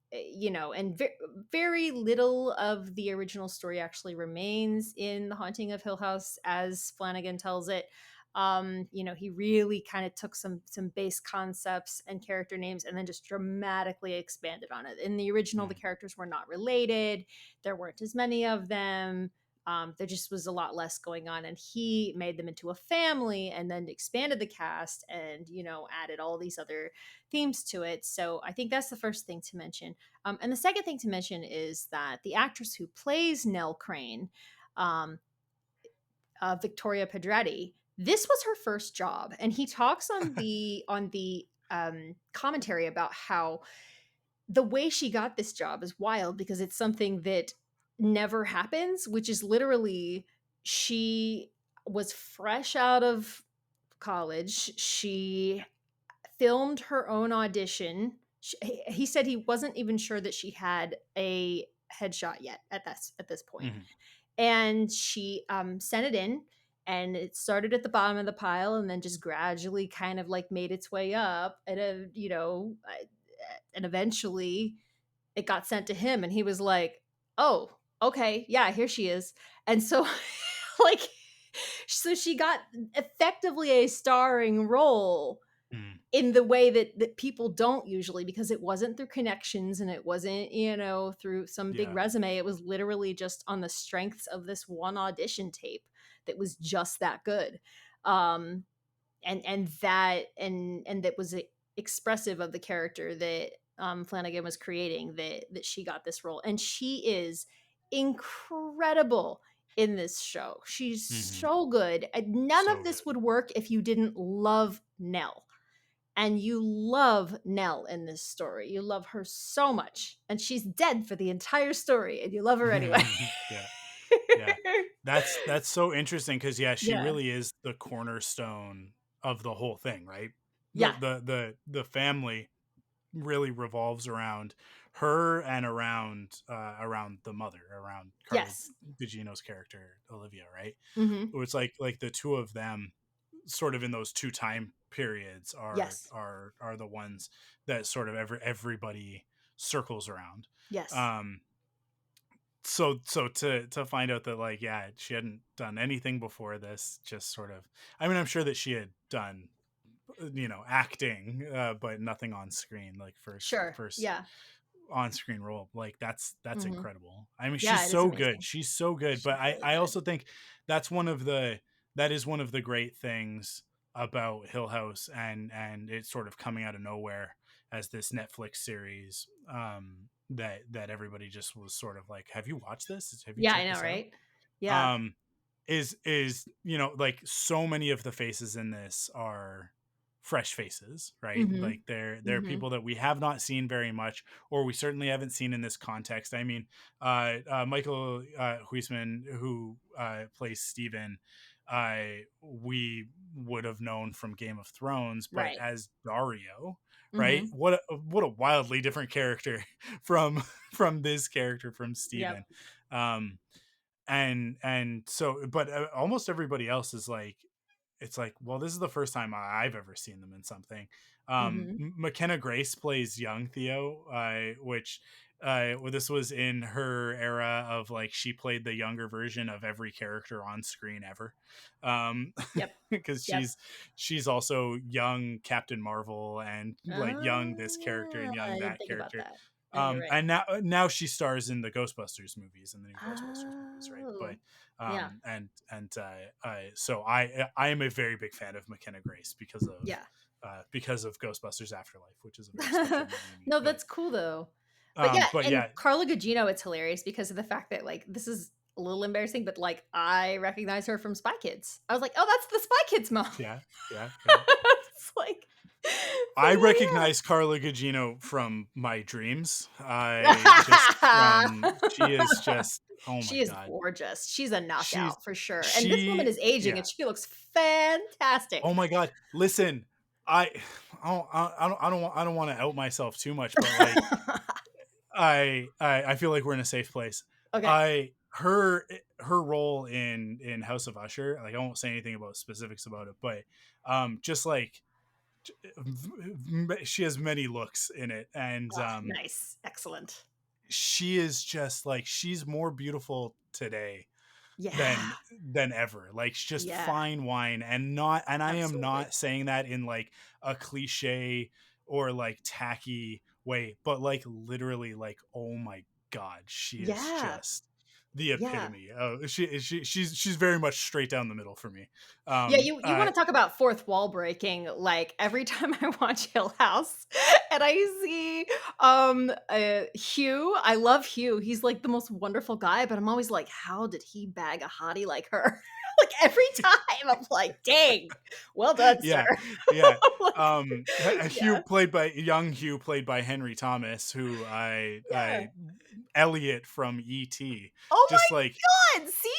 very little of the original story actually remains in The Haunting of Hill House as Flanagan tells it. He really kind of took some base concepts and character names and then just dramatically expanded on it. In the original, the Mm, characters were not related. There weren't as many of them. There just was a lot less going on, and he made them into a family and then expanded the cast and added all these other themes to it. So I think that's the first thing to mention. And the second thing to mention is that the actress who plays Nell Crane, um, Victoria Pedretti, this was her first job, and he talks on the commentary about how the way she got this job is wild because it's something that never happens, which is literally she was fresh out of college. She filmed her own audition. He said he wasn't even sure that she had a headshot yet at this point, mhm, and she sent it in, and it started at the bottom of the pile and then just gradually kind of like made its way up and eventually it got sent to him, and he was like, oh, okay, yeah, here she is. And so like so she got effectively a starring role mm, in the way that people don't usually, because it wasn't through connections and it wasn't through some big yeah. resume. It was literally just on the strengths of this one audition tape that was just that good. Um and and that and and that was expressive of the character that Flanagan was creating, that she got this role, and she is incredible in this show. She's Hmm. so good, and none of So this good. would work if you didn't love Nell. And you love Nell in this story. You love her so much. And she's dead for the entire story, and you love her anyway. Yeah. Yeah. That's so interesting because, yeah, she Yeah. really is the cornerstone of the whole thing, right? Yeah. The family really revolves around her and around the mother, around Carly Yes. Gugino's character, Olivia, right? Hmm. So it's like the two of them sort of in those two time periods Yes. are the ones that sort of everybody circles around. Yes. Um so to find out that, like, yeah, she hadn't done anything before this, just sort of, I mean, I'm sure that she had done, acting, but nothing on screen, like Sure. first Yeah. on-screen role. Like, that's Hmm. incredible. I mean, she's Yeah, it is so good, amazing. she's so good. But She's i really i good. also think that's one of the that is one of the great things about Hill House, and it's sort of coming out of nowhere as this Netflix series, that everybody just was sort of like, have you watched this, have you Yeah, I checked know, this out? right? Yeah. um is like, so many of the faces in this are fresh faces, right? Hmm. Like, they're Hmm. people that we have not seen very much, or we certainly haven't seen in this context. I mean, Michael Huisman, who plays Steven, we would have known from Game of Thrones, but Right. as Dario, right? Hmm. What a wildly different character from this character, from Yep. Steven. um and so, but almost everybody else is like, it's like, well, this is the first time I've ever seen them in something. Hmm. McKenna Grace plays young Theo, which well, this was in her era of like she played the younger version of every character on screen ever, um Yep. because Yep. she's also young Captain Marvel and like young this character and I young didn't that think about character. that. No, you're right. And now she stars in the Ghostbusters movies and the new Ghostbusters movies, right? Oh, But yeah, so I am a very big fan of McKenna Grace yeah. because of Ghostbusters Afterlife, which is a very special movie to me. No, that's cool though. But And yeah, Carla Gugino, it's hilarious because of the fact that like this is a little embarrassing, but like I recognize her from Spy Kids. I was like, oh, that's the Spy Kids mom. yeah, yeah, yeah. It's like, I so recognize Carla Gugino from my dreams. I just yeah. she is just, oh my She is god, gorgeous. She's a she's knockout for sure. And this woman she is aging yeah. and she looks fantastic. Oh my god, listen, I I don't want to out myself too much, but like I feel like we're in a safe place. Okay. I her role in House of Usher, like I won't say anything about specifics about it, but just like she has many looks in it, and Oh, nice. Excellent. she is just like she's more beautiful today Yeah. than ever. Like just Yeah. fine wine, and I am Absolutely. not saying that in like a cliche or like tacky way, but like literally like, oh my god, she is Yeah. just the Yeah. epitome. Oh, she's very much straight down the middle for me. Yeah, um you uh want to talk about fourth wall breaking. Like every time I watch Hill House and I see Hugh, I love Hugh. He's like the most wonderful guy, but I'm always like, how did he bag a hottie like her? Like every time I'm like, dang, well done, sir. yeah, yeah. Like, Hugh yeah. played by young Hugh played by Henry Thomas, who Yeah. I Elliot from ET. Oh Just like, my god, see?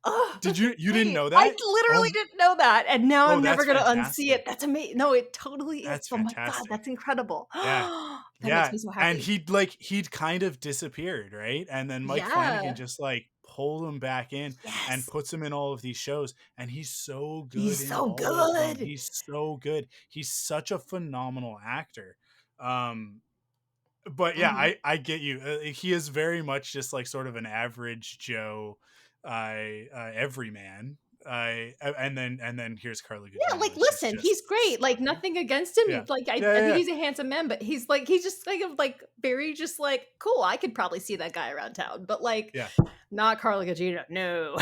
Oh, did that's you didn't insane. know I that? literally Oh, didn't know that, and now oh, I'm never that's gonna unsee it. fantastic. That's amazing. No, it totally is. That's Oh my god, fantastic. that's incredible. Yeah. That makes Yeah. me so And happy. he'd kind of disappeared, right? And then Mike Flanagan Yeah. just like pulled him back in and Yes. puts him in all of these shows. And he's so good He's in so all of them. good. He's so good. He's such a phenomenal actor. Um, but yeah, Mhm. I get you. He is very much just like sort of an average Joe, everyman. And then here's Carla Yeah, Gugino, like, and she's listen, just he's great, like, stunning. nothing against him, Yeah, he's like, yeah, I yeah, think yeah. he's a handsome man, but he's like he's just kind of, like, very just like, "Cool, I could probably see that guy around town," but, like, Yeah. not Carla Gugino, no.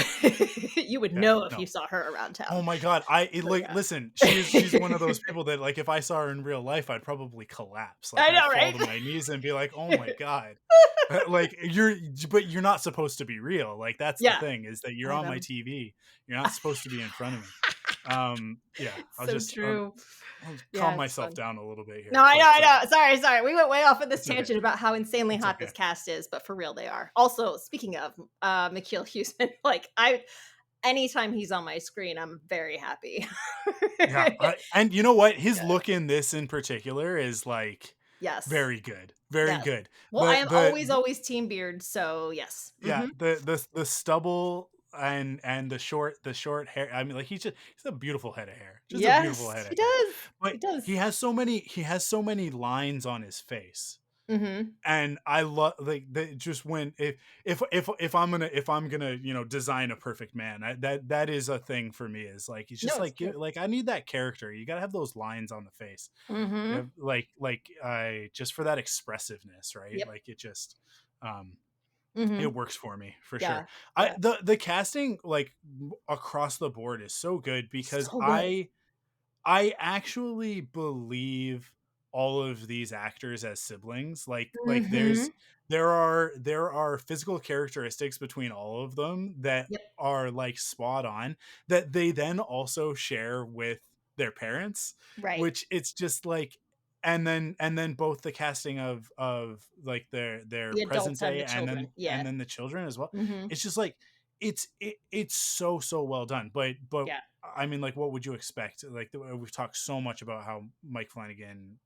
You would Yeah, know if you no. saw her around Oh town. my god, But like yeah. listen, she's one of those people that like if I saw her in real life, I'd probably collapse. Like I I'd know, fall right? to my knees and be like, "Oh my god." Like but you're not supposed to be real. Like that's the Yeah. thing is that you're I on my know. TV. You're not supposed to be in front of me. Yeah, So true. I'll calm Yeah, it's myself fun. down a little bit No, here, I know, but I know. Sorry. We went way off on this it's okay. tangent about how insanely It's hot okay. this cast is, but for real they are. Also, speaking of McKeel Hughesman, like I anytime he's on my screen, I'm very happy. Yeah, and you know what? His Yeah. look in this in particular is like Yes. very good. Very Yes. good. Well, I am The always team beard, so yes. yeah, Hmm. the stubble and the short hair. I mean, like he's a beautiful head of hair. Just a beautiful Yes, head he of hair. does. But He does. he has so many lines on his face. Hmm. And I love like just when if I'm gonna design a perfect man, that is a thing for me. Is like it's just No, it's like true. like I need that character. You gotta have those lines on the face. Hmm. Like I just for that expressiveness, right? Yep. Like it just um Hmm. it works for me for sure. Yeah. I Yeah. the casting like across the board is so good because So good. I actually believe all of these actors as siblings. Like Hmm. there are physical characteristics between all of them that Yep. are like spot on that they then also share with their parents, Right. which it's just like and then both the casting of like their The present adults and day the children. Yeah. and then the children as well. Hmm. It's just like it's so well done. But Yeah. I mean, like, what would you expect? Like, we've talked so much about how Mike Flanagan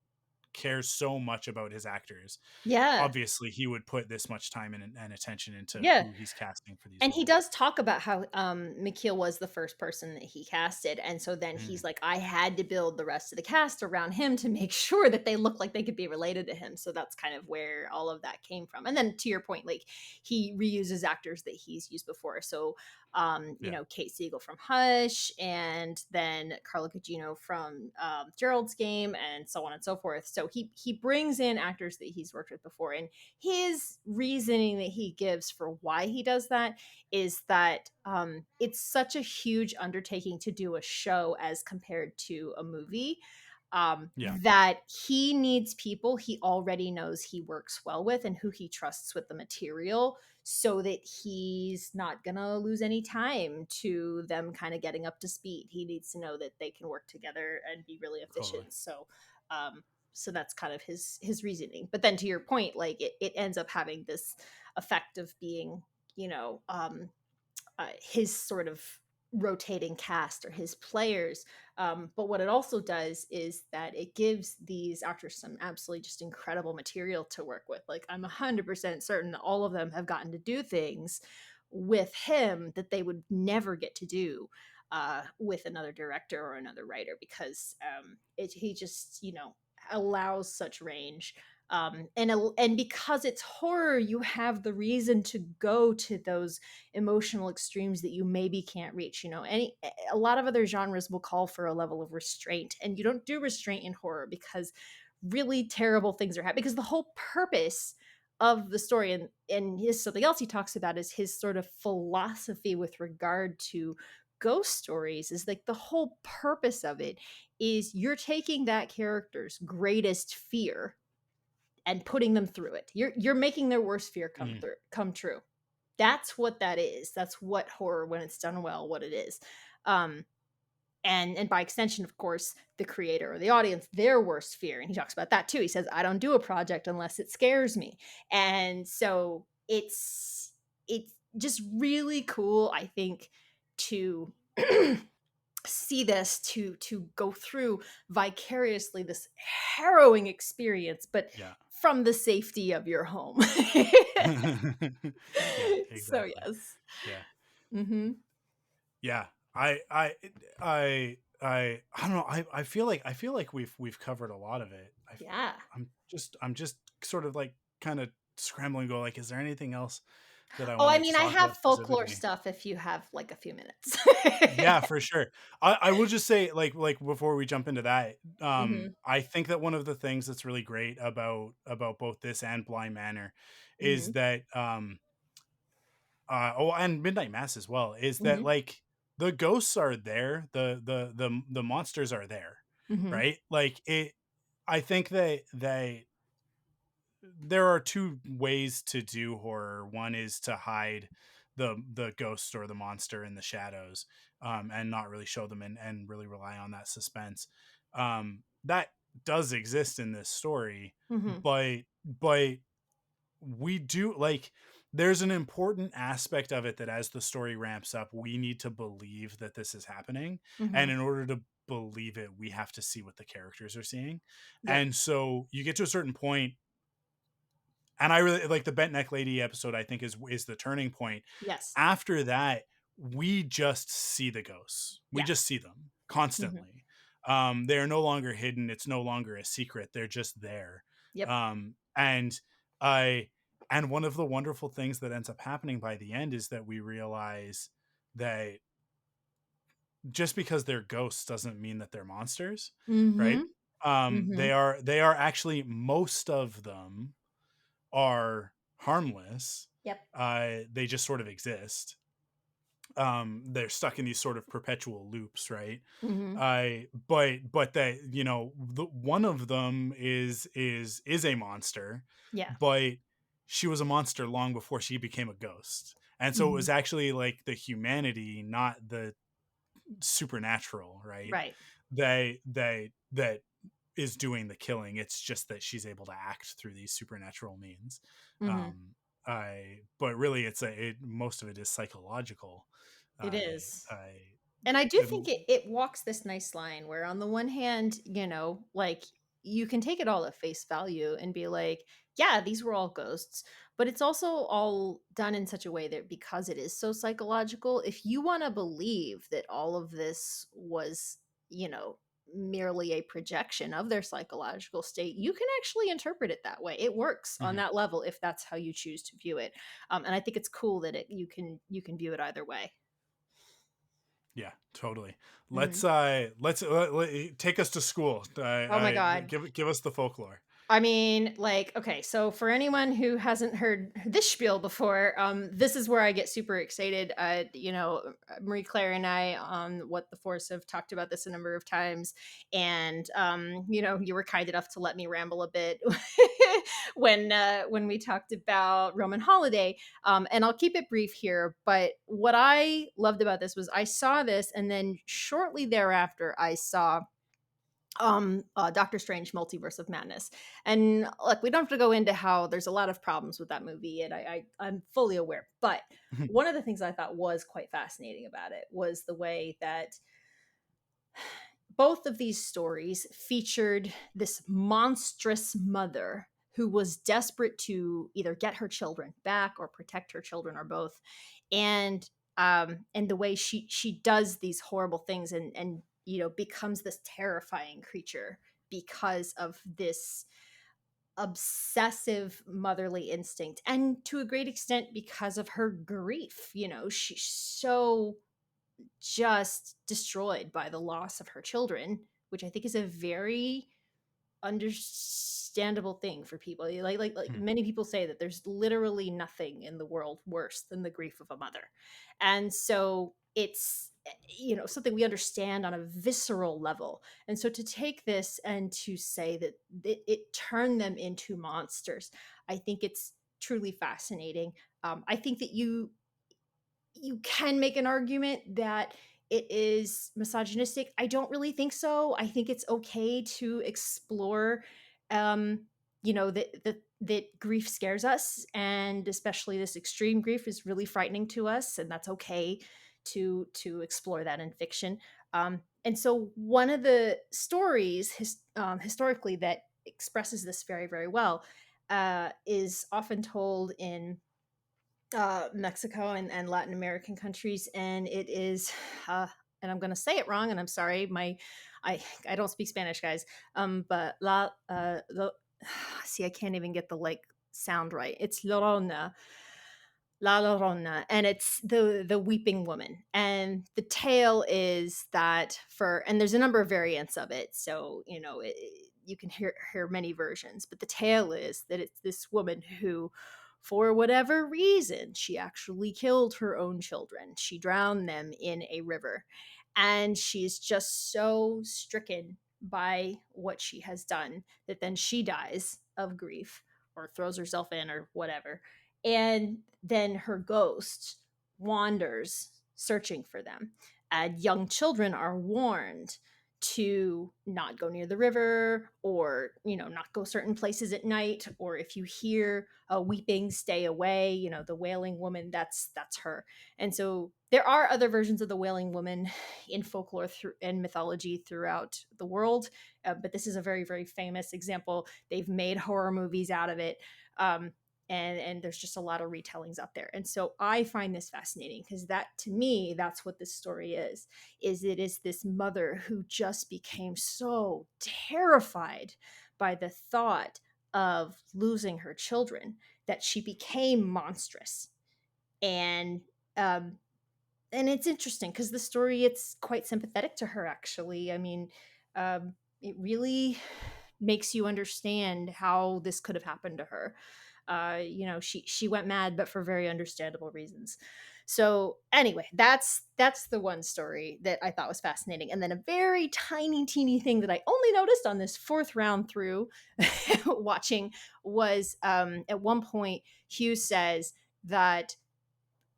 cares so much about his actors, Yeah. obviously he would put this much time and attention into Yeah. who he's casting for these And he roles. does talk about how McKeel was the first person that he casted, and so then he's Mm, like, I had to build the rest of the cast around him to make sure that they look like they could be related to him. So that's kind of where all of that came from. And then to your point, like he reuses actors that he's used before. So yeah, Kate Siegel from Hush, and then Carla Gugino from Gerald's Game, and so on and so forth. So he brings in actors that he's worked with before, and his reasoning that he gives for why he does that is that it's such a huge undertaking to do a show as compared to a movie, yeah, that he needs people he already knows he works well with and who he trusts with the material, so that he's not gonna lose any time to them kind of getting up to speed. He needs to know that they can work together and be really totally. efficient. Um, so that's kind of his reasoning. But then to your point, like it ends up having this effect of being, you know, his sort of rotating cast or his players. But what it also does is that it gives these actors some absolutely just incredible material to work with. Like, I'm 100% certain that all of them have gotten to do things with him that they would never get to do with another director or another writer, because he just, allows such range. And because it's horror, you have the reason to go to those emotional extremes that you maybe can't reach. A lot of other genres will call for a level of restraint, and you don't do restraint in horror because really terrible things are happening. Because the whole purpose of the story, and his something else he talks about, is his sort of philosophy with regard to ghost stories, is like the whole purpose of it is you're taking that character's greatest fear and putting them through it. You're making their worst fear Mm, come true. That's what that is. That's what horror, when it's done well, what it is. Um, and by extension, of course, the creator or the audience, their worst fear. And he talks about that too. He says, I don't do a project unless it scares me. And so it's just really cool, I think, to see this, to go through vicariously this harrowing experience, but yeah. from the safety of your home. Yeah, So exactly. yes. Yeah. Mm-hmm. Yeah. I don't know. I feel like we've covered a lot of it. Yeah. I'm just sort of like kind of scrambling, go like, is there anything else that I Oh, I wanted to mean, I talk have about folklore specifically? stuff if you have like a few minutes. Yeah, for sure. I will just say, like before we jump into that, Hmm. I think that one of the things that's really great about both this and Blind Manor is Hmm. that and Midnight Mass as well, is that Hmm. like the ghosts are there, the monsters are there, Hmm. right? Like it, I think that there are two ways to do horror. One is to hide the ghost or the monster in the shadows, and not really show them, and really rely on that suspense. That does exist in this story, Hmm. but we do like, there's an important aspect of it that as the story ramps up, we need to believe that this is happening, and Hmm. in order to believe it, we have to see what the characters are seeing. Yep. And so you get to a certain point, and I really like the bent neck lady episode. I think is the turning point. Yes. After that, we just see the ghosts. We Yeah. just see them Hmm. constantly. They are no longer hidden. It's no longer a secret. They're just there. Yep. And I and one of the wonderful things that ends up happening by the end is that we realize that just because they're ghosts doesn't mean that they're monsters, right? Hmm. Hmm. They are actually, most of them are harmless. Yep. They just sort of exist. They're stuck in these sort of perpetual loops, right? Hmm. But that, one of them is a monster, Yeah. but she was a monster long before she became a ghost, and so it Hmm. was actually like the humanity, not the supernatural, right? Right. That is doing the killing. It's just that she's able to act through these supernatural means. Hmm. Um, but really, most of it is psychological. It I, is. I, And I do um, think it walks this nice line where, on the one hand, like, you can take it all at face value and be like, yeah, these were all ghosts, but it's also all done in such a way that because it is so psychological, if you want to believe that all of this was, you know, merely a projection of their psychological state, you can actually interpret it that way. It works on Mhm. that level if that's how you choose to view it. And I think it's cool that you can view it either way. Yeah, totally. Hmm. Take us to school. Oh my God. Give us the folklore. I mean, like, okay, so for anyone who hasn't heard this spiel before, this is where I get super excited. Marie Claire and I on What the Force have talked about this a number of times, and you were kind enough to let me ramble a bit when we talked about Roman Holiday. And I'll keep it brief here, but what I loved about this was I saw this, and then shortly thereafter, I saw Doctor Strange Multiverse of Madness. And look, we don't have to go into how there's a lot of problems with that movie, and I'm fully aware, but one of the things I thought was quite fascinating about it was the way that both of these stories featured this monstrous mother who was desperate to either get her children back or protect her children or both. And the way she does these horrible things and becomes this terrifying creature because of this obsessive motherly instinct, and to a great extent because of her grief. She's so just destroyed by the loss of her children, which I think is a very understandable thing for people. Like Mhm. many people say that there's literally nothing in the world worse than the grief of a mother. And so it's something we understand on a visceral level. And so to take this and to say that it turned them into monsters, I think it's truly fascinating. I think that you can make an argument that it is misogynistic. I don't really think so. I think it's okay to explore, that grief scares us, and especially this extreme grief is really frightening to us, and that's okay to explore that in fiction. And so, one of the stories historically that expresses this very, very well is often told in Mexico and Latin American countries, and it is, and I'm going to say it wrong, and I'm sorry, I I don't speak Spanish, guys. But see, I can't even get the like sound right. It's La Llorona, and it's the weeping woman. And the tale is that and there's a number of variants of it, so you can hear many versions. But the tale is that it's this woman who, for whatever reason, she actually killed her own children. She drowned them in a river, and she's just so stricken by what she has done that then she dies of grief or throws herself in or whatever, and then her ghost wanders searching for them. And young children are warned to not go near the river, or not go certain places at night, or if you hear a weeping, stay away. The wailing woman, that's her. And so there are other versions of the wailing woman in folklore and mythology throughout the world, but this is a very, very famous example. They've made horror movies out of it. Um, and there's just a lot of retellings out there, and so I find this fascinating because that, to me, that's what this story is it is this mother who just became so terrified by the thought of losing her children that she became monstrous. And um and it's interesting because the story, it's quite sympathetic to her, actually. I mean, it really makes you understand how this could have happened to her. She went mad, but for very understandable reasons. So anyway, that's the one story that I thought was fascinating. And then a very tiny, teeny thing that I only noticed on this fourth round through watching was, at one point, Hugh says that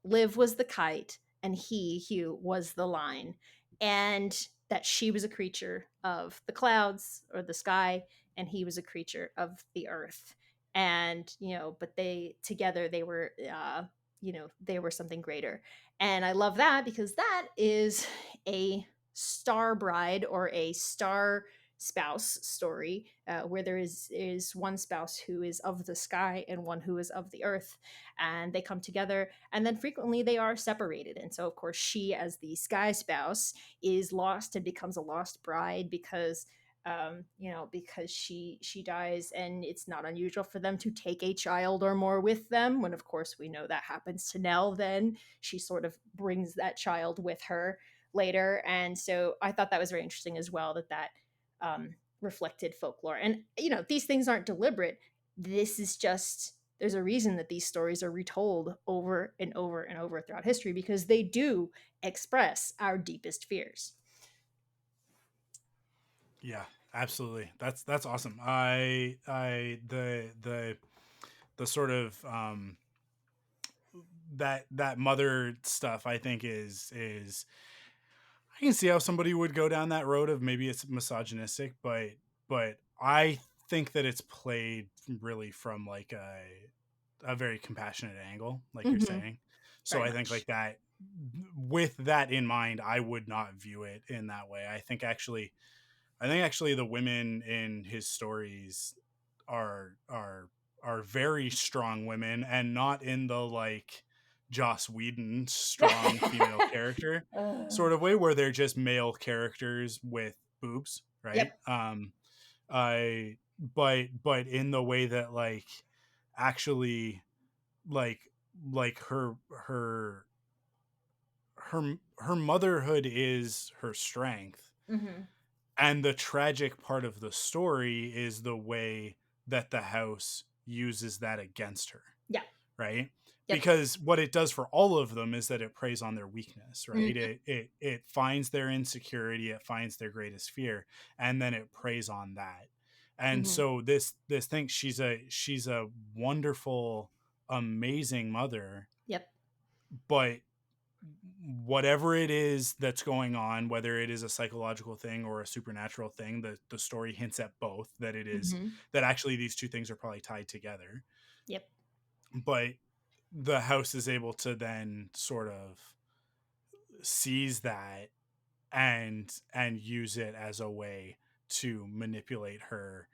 Liv was the kite and Hugh, was the line, and that she was a creature of the clouds or the sky, and he was a creature of the earth. And but they together, they were something greater. And I love that because that is a star bride or a star spouse story, where there is one spouse who is of the sky and one who is of the earth, and they come together, and then frequently they are separated. And so of course she, as the sky spouse, is lost and becomes a lost bride because because she dies, and it's not unusual for them to take a child or more with them, when of course we know that happens to Nell. Then she sort of brings that child with her later. And so I thought that was very interesting as well, that reflected folklore. And these things aren't deliberate. This is just, there's a reason that these stories are retold over and over and over throughout history, because they do express our deepest fears. Yeah, absolutely. That's awesome. I the sort of that mother stuff, I think is I can see how somebody would go down that road of maybe it's misogynistic, but I think that it's played really from like a very compassionate angle, like you're Hmm. saying. So Very I think much. like that, with that in mind, I would not view it in that way. I think actually the women in his stories are are very strong women, and not in the like Joss Whedon strong female character Uh, sort of way where they're just male characters with boobs, right? yep. I but in the way that like actually like her her motherhood is her strength, Hmm. and the tragic part of the story is the way that the house uses that against her, Yeah. right? Yep. Because what it does for all of them is that it preys on their weakness, right? Hmm. It finds their insecurity, it finds their greatest fear, and then it preys on that. And Hmm. so this thing, she's a wonderful, amazing mother, Yep. but whatever it is that's going on, whether it is a psychological thing or a supernatural thing, the story hints at both, that it is Hmm. that actually these two things are probably tied together. Yep. But the house is able to then sort of seize that and use it as a way to manipulate her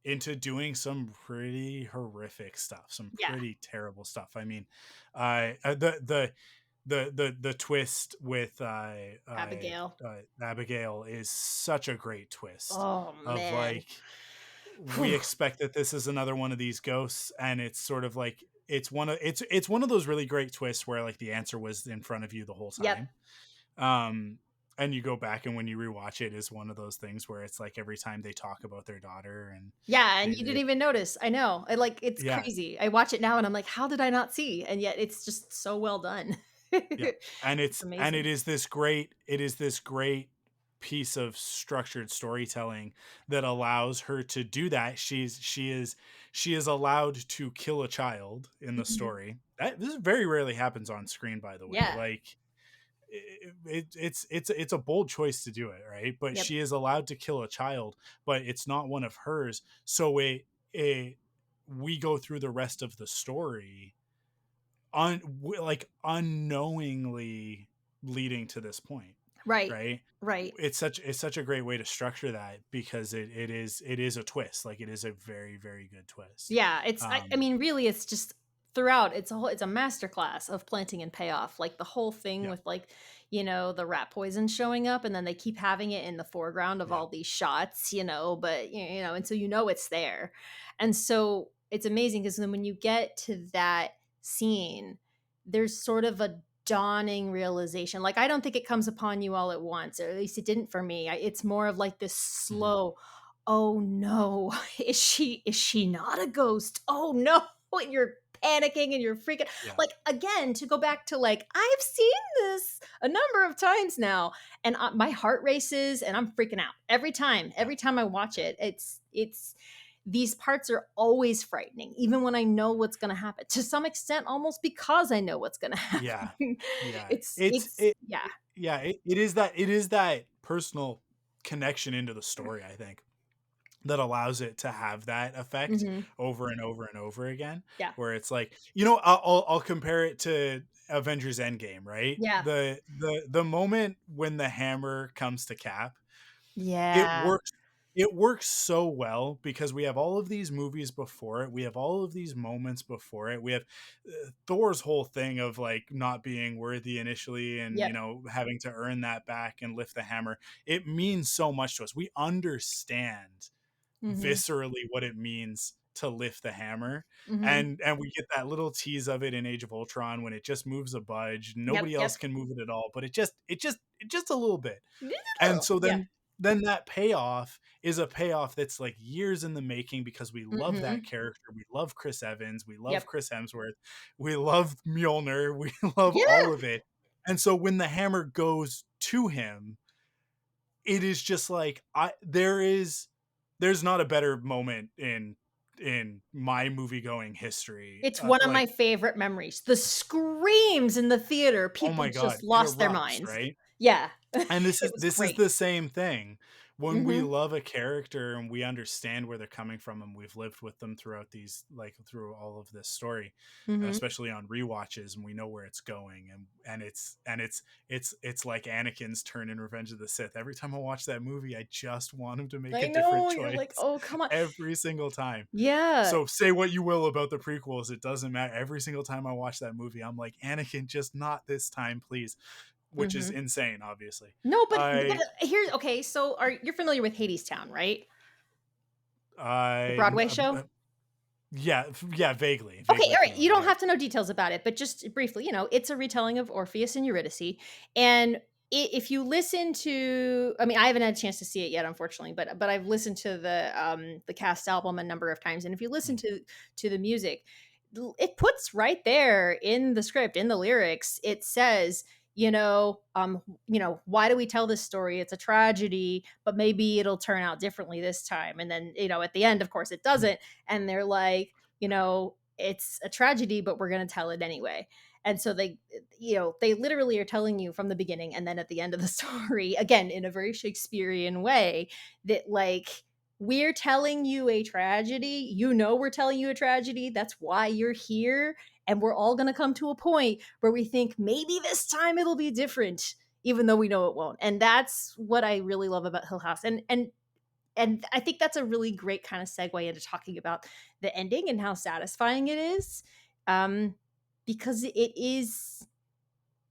into doing some pretty horrific stuff, some Yeah. pretty terrible stuff. I mean, the twist with Abigail. Abigail is such a great twist Oh of man. like, we expect that this is another one of these ghosts, and it's sort of like it's one of those really great twists where like the answer was in front of you the whole Yep. time. um and you go back, and when you rewatch it, is one of those things where it's like every time they talk about their daughter and Yeah, and you didn't they even notice. I know. It's yeah, crazy. I watch it now and I'm like, how did I not see? And yet it's just so well done. yeah. And It's amazing. it is this great piece of structured storytelling that allows her to do that. She is allowed to kill a child in the Mhm. story. That this very rarely happens on screen, by the way. Yeah. Like it's a bold choice to do it, right? But Yep. she is allowed to kill a child, but it's not one of hers. So it we go through the rest of the story like unknowingly leading to this point, Right. right? Right. It's such a great way to structure that, because it is a twist. Like, it is a very, very good twist. Yeah, I um mean, really, it's just throughout. It's a masterclass of planting and payoff. Like the whole thing yeah, with the rat poison showing up, and then they keep having it in the foreground of yeah, all these shots. But and so it's there, and so it's amazing because then when you get to that scene, there's sort of a dawning realization. Like I don't think it comes upon you all at once, or at least it didn't for me. It's more of like this mhm, slow, oh no, is she not a ghost? Oh no. And you're panicking and you're freaking, yeah, like, again, to go back to, like, I've seen this a number of times now, and my heart races and I'm freaking out yeah, every time I watch yeah, it. It's these parts are always frightening, even when I know what's going to happen, to some extent almost because I know what's going to yeah, happen. yeah. It's yeah. Yeah, it is that personal connection into the story, I think, that allows it to have that effect Hmm. over and over and over again, Yeah. where it's like, I'll compare it to Avengers Endgame, right? Yeah. The moment when the hammer comes to Cap, it Yeah. works it works so well because we have all of these movies before it. We have all of these moments before it. We have Thor's whole thing of like not being worthy initially and, Yep. having to earn that back and lift the hammer. It means so much to us. We understand Mm-hmm. viscerally what it means to lift the hammer. Mm-hmm. And we get that little tease of it in Age of Ultron when it just moves a budge. Yep. Nobody else Yep. can move it at all, but it just a little bit. Just a And little. so Yeah. then that payoff is a payoff that's like years in the making because we love that Mm-hmm. character. We love Chris Evans. We love Yep. Chris Hemsworth. We love Mjolnir. We love Yeah. all of it. And so when the hammer goes to him, it is just like there's not a better moment in my movie going history. It's one of Like, my favorite memories. The screams in the theater, oh people my god, just it lost their erupts, minds. right? Yeah. And this It is was this is great. the same thing. When we Mhm. love a character and we understand where they're coming from and we've lived with them throughout through all of this story, Mhm. especially on rewatches, and we know where it's going, and it's like Anakin's turn in Revenge of the Sith. Every time I watch that movie, I just want him to make a I different know, you're like, choice "Oh, come on." every single time. Yeah. So say what you will about the prequels, it doesn't matter. Every single time I watch that movie, I'm like, Anakin, just not this time, please. Which is Mhm. insane, obviously. No, but I here, okay, so you're familiar with Hadestown, right? The I Broadway show? yeah, yeah, Okay, vaguely all right. You familiar. don't Yeah. have to know details about it, but just briefly, it's a retelling of Orpheus and Eurydice. And if you listen to, I mean, I haven't had a chance to see it yet, unfortunately, but I've listened to the cast album a number of times. And if you listen Mm. to the music, it puts right there in the script, in the lyrics, it says, why do we tell this story? It's a tragedy, but maybe it'll turn out differently this time. And then, at the end, of course, it doesn't. And they're like, it's a tragedy, but we're going to tell it anyway. And so they literally are telling you from the beginning and then at the end of the story, again, in a very Shakespearean way, that like, we're telling you a tragedy. We're telling you a tragedy. That's why you're here. And we're all going to come to a point where we think maybe this time it'll be different, even though we know it won't. And that's what I really love about Hill House. And I think that's a really great kind of segue into talking about the ending and how satisfying it is. Because it is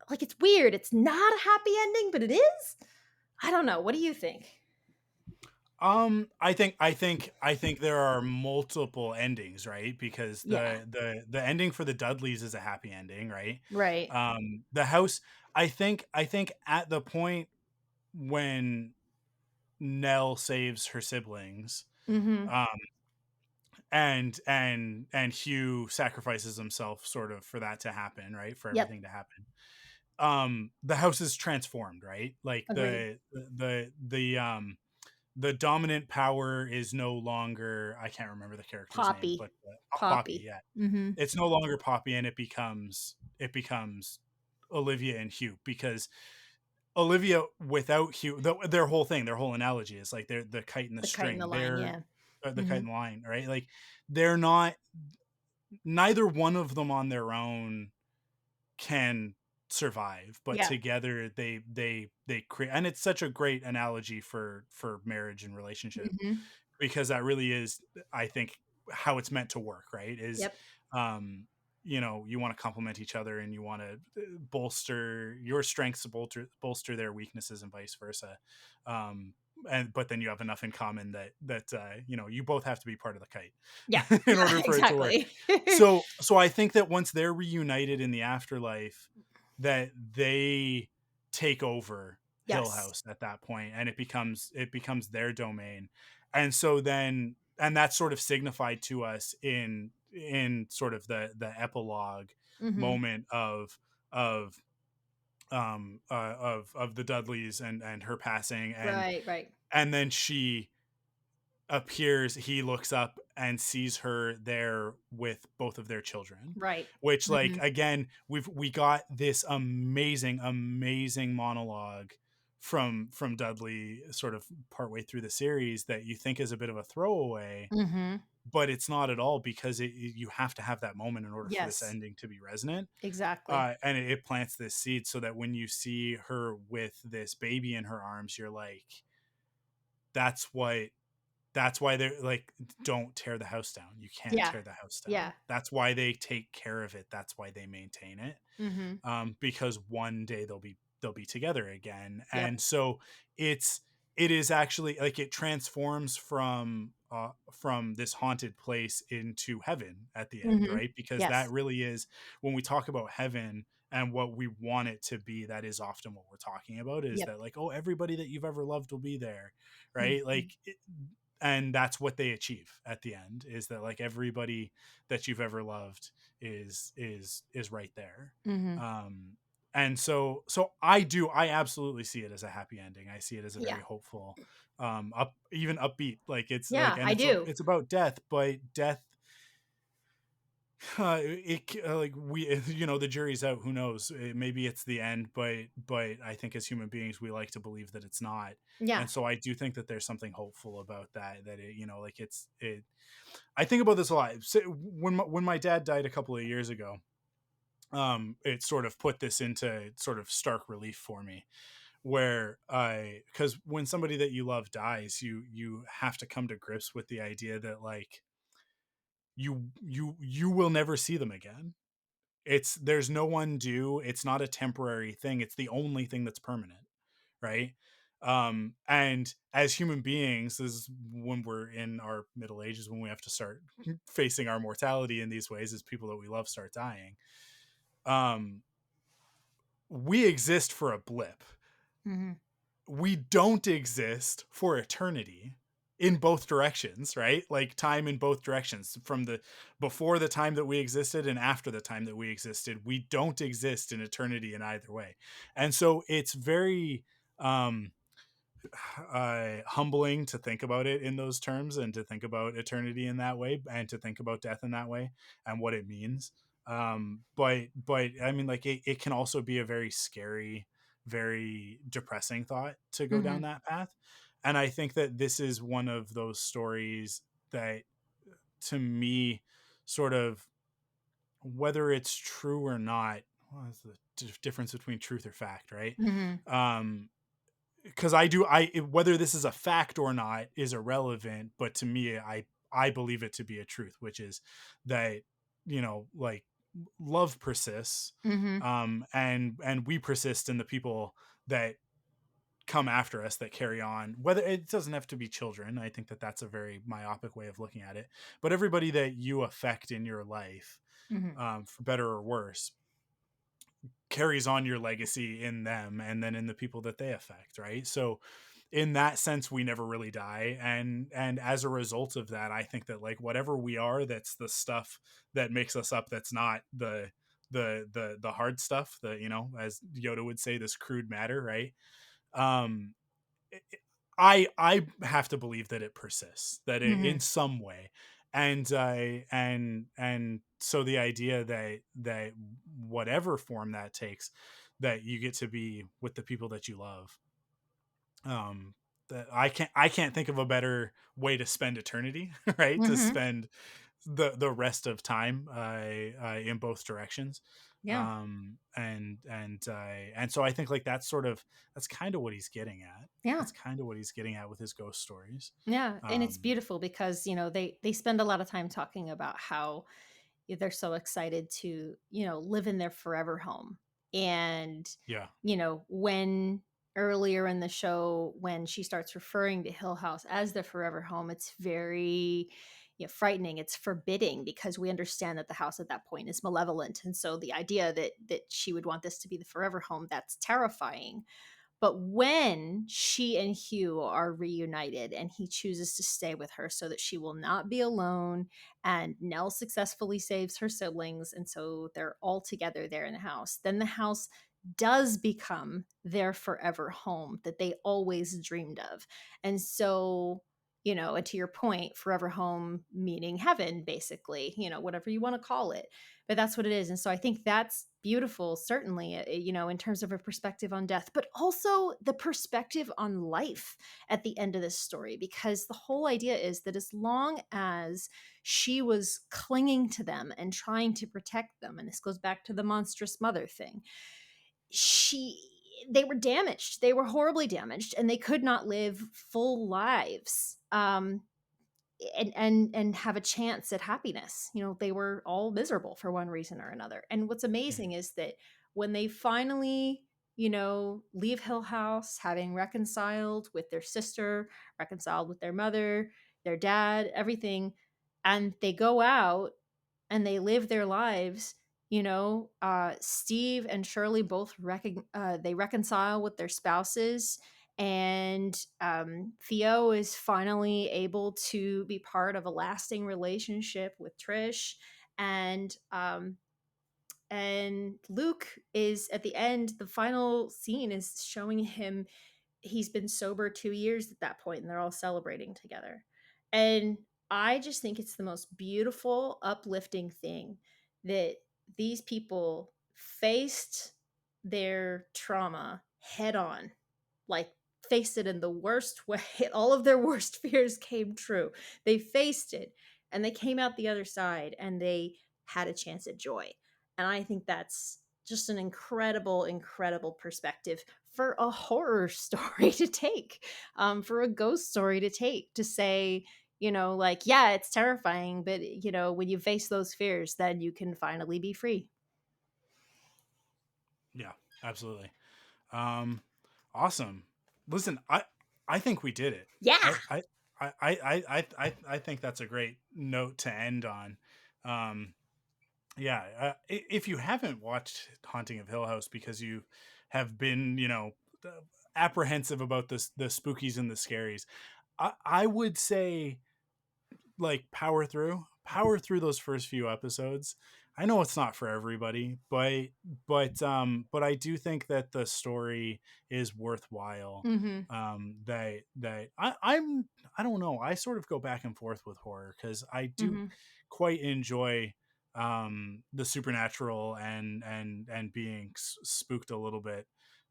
like, it's weird. It's not a happy ending, but it is. I don't know. What do you think? I think there are multiple endings, right? Because Yeah. the ending for the Dudleys is a happy ending, right? Right. The house, I think at the point when Nell saves her siblings, Mm-hmm. um, and Hugh sacrifices himself sort of for that to happen, right? For Yep. everything to happen. The house is transformed, right? Like Agreed. the dominant power is no longer, I can't remember the character's name, Poppy. but Poppy. Poppy. Yeah, Mm-hmm. it's no longer Poppy, and it becomes Olivia and Hugh, because Olivia without Hugh, their whole thing, their whole analogy is like they're the kite and the The kite and the string. line. They're Yeah. the kite Mm-hmm. and the line, right? Like they're not, neither one of them on their own can survive, but Yeah. together they create. And it's such a great analogy for marriage and relationship, Mm-hmm. because that really is, I think, how it's meant to work, right? Is Yep. um you want to complement each other, and you want to bolster your strengths to bolster their weaknesses, and vice versa. um but then you have enough in common that you both have to be part of the kite Yeah. in order for it to work. Exactly. So I think that once they're reunited in the afterlife, that they take over Hill Yes. House at that point, and it becomes their domain. And so then, and that's sort of signified to us in sort of the epilogue Mm-hmm. moment of of the Dudleys and her passing, Right. Right. and then she appears, he looks up and sees her there with both of their children, Right. which, like, Mm-hmm. again, we got this amazing monologue from Dudley sort of partway through the series that you think is a bit of a throwaway, Mm-hmm. but it's not at all, because you have to have that moment in order for this Yes. ending to be resonant. Exactly. And it plants this seed so that when you see her with this baby in her arms, you're like, that's what That's why they're like, don't tear the house down. You can't Yeah. tear the house Yeah. down. That's why they take care of it. That's why they maintain it. Mm-hmm. Because one day they'll be together again. Yep. And so it is actually like it transforms from this haunted place into heaven at the end, Mm-hmm. right? Because that Yes. really is, when we talk about heaven and what we want it to be, that is often what we're talking about, is Yep. that like, oh, everybody that you've ever loved will be there, right? Mm-hmm. Like and that's what they achieve at the end, is that like everybody that you've ever loved is right there. Mm-hmm. um and so I absolutely see it as a happy ending. I see it as a Yeah. very hopeful, up, even upbeat, like it's like, Yeah, and I do. it's about death, but death, like we, the jury's out, who knows. Maybe it's the end, but I think as human beings we like to believe that it's not. Yeah. And so I do think that there's something hopeful about that it, like it I think about this a lot. So when my dad died a couple of years ago, it sort of put this into sort of stark relief for me, where because when somebody that you love dies, you have to come to grips with the idea that like you will never see them again. There's no undue. It's not a temporary thing. It's the only thing that's permanent, right? And as human beings, this is when we're in our middle ages, when we have to start facing our mortality in these ways, as people that we love start dying. um we exist for a blip. Mm-hmm. We don't exist for eternity, in both directions, right? Like time in both directions, from the before the time that we existed and after the time that we existed. We don't exist in eternity in either way. And so it's very um humbling to think about it in those terms, and to think about eternity in that way, and to think about death in that way, and what it means. But I mean, like it can also be a very scary, very depressing thought to go Mm-hmm. down that path. And I think that this is one of those stories that, to me, sort of, whether it's true or not, what is the difference between truth or fact, right? Mm-hmm. um because whether this is a fact or not is irrelevant, but to me, I believe it to be a truth, which is that, like, love persists. Mm-hmm. And we persist in the people that come after us, that carry on. Whether it doesn't have to be children, I think that that's a very myopic way of looking at it, but everybody that you affect in your life, Mm-hmm. for better or worse, carries on your legacy in them, and then in the people that they affect, right? So in that sense, we never really die. And as a result of that, I think that like whatever we are, that's the stuff that makes us up, that's not the hard stuff, the, as Yoda would say, this crude matter, right? um I have to believe that it persists, that it, Mm-hmm. in some way. And so the idea that whatever form that takes, that you get to be with the people that you love, that I can't think of a better way to spend eternity, right? To Mm-hmm. spend the rest of time, in both directions. Yeah. And so I think like that's kind of what he's getting at. Yeah. That's kind of what he's getting at with his ghost stories. Yeah, and it's um beautiful because they spend a lot of time talking about how they're so excited to live in their forever home. And yeah. when earlier in the show, when she starts referring to Hill House as the forever home, it's very frightening. It's forbidding, because we understand that the house at that point is malevolent, and so the idea that she would want this to be the forever home, that's terrifying. But when she and Hugh are reunited and he chooses to stay with her so that she will not be alone, and Nell successfully saves her siblings, and so they're all together there in the house, then the house does become their forever home that they always dreamed of. And so, and to your point, forever home meaning heaven, basically, whatever you want to call it. But that's what it is. And so I think that's beautiful, certainly, in terms of a perspective on death, but also the perspective on life at the end of this story. Because the whole idea is that as long as she was clinging to them and trying to protect them, and this goes back to the monstrous mother thing, she they were damaged. They were horribly damaged, and they could not live full lives. and have a chance at happiness. You know, they were all miserable for one reason or another. And what's amazing is that when they finally, you know, leave Hill House, having reconciled with their sister, reconciled with their mother, their dad, everything, and they go out and they live their lives. You know, Steve and Shirley both they reconcile with their spouses, and Theo is finally able to be part of a lasting relationship with Trish, and Luke is at the end. The final scene is showing him he's been sober 2 years at that point, and they're all celebrating together. And I just think it's the most beautiful, uplifting thing that these people faced their trauma head on, like faced it in the worst way. All of their worst fears came true. They faced it and they came out the other side and they had a chance at joy. And I think that's just an incredible, incredible perspective for a horror story to take, for a ghost story to take, to say, you know, like, yeah, it's terrifying, but, you know, when you face those fears, then you can finally be free. Yeah, absolutely. Awesome. Listen, I think we did it. Yeah. I think that's a great note to end on. Yeah, if you haven't watched Haunting of Hill House because you have been, you know, apprehensive about the spookies and the scaries, I would say, like, power through those first few episodes. I know it's not for everybody, but I do think that the story is worthwhile. Mm-hmm. I don't know, I sort of go back and forth with horror because I do Mm-hmm. quite enjoy the supernatural and being spooked a little bit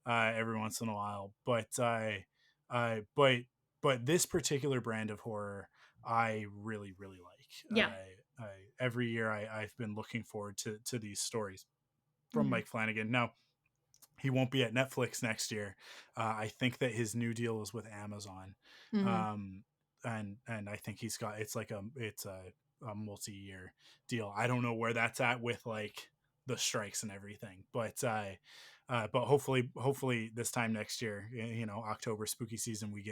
every once in a while, uh but but this particular brand of horror I really, really like. Yeah. Every year I've been looking forward to these stories from Mm-hmm. Mike Flanagan. Now, he won't be at Netflix next year. I think that his new deal is with Amazon. Mm-hmm. Um, and I think he's got, it's a multi-year deal. I don't know where that's at with like the strikes and everything, but hopefully this time next year, you know, October spooky season, we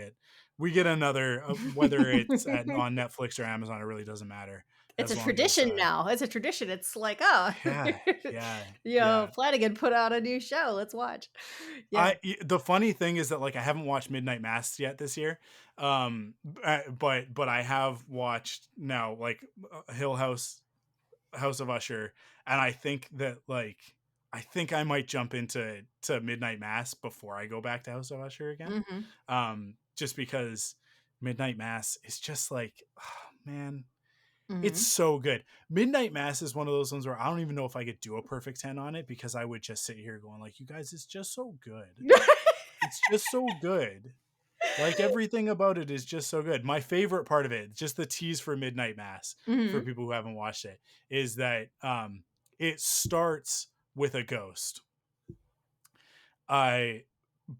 get another, whether it's on Netflix or Amazon, it really doesn't matter It's a as long as tradition now. It's a tradition. It's like, oh, yeah, yeah, you know, yeah. Flanagan put out a new show. Let's watch. Yeah. The funny thing is that, like, I haven't watched Midnight Mass yet this year, but I have watched now, like, Hill House, House of Usher, and I think that, like, I think I might jump to Midnight Mass before I go back to House of Usher again, Mm-hmm. just because Midnight Mass is just like, oh, man, it's Mm-hmm. so good. Midnight Mass is one of those ones where I don't even know if I could do a perfect 10 on it because I would just sit here going like, you guys, it's just so good. It's just so good. Like, everything about it is just so good. My favorite part of it, just the tease for Midnight Mass for Mm-hmm. people who haven't watched it, is that it starts with a ghost. I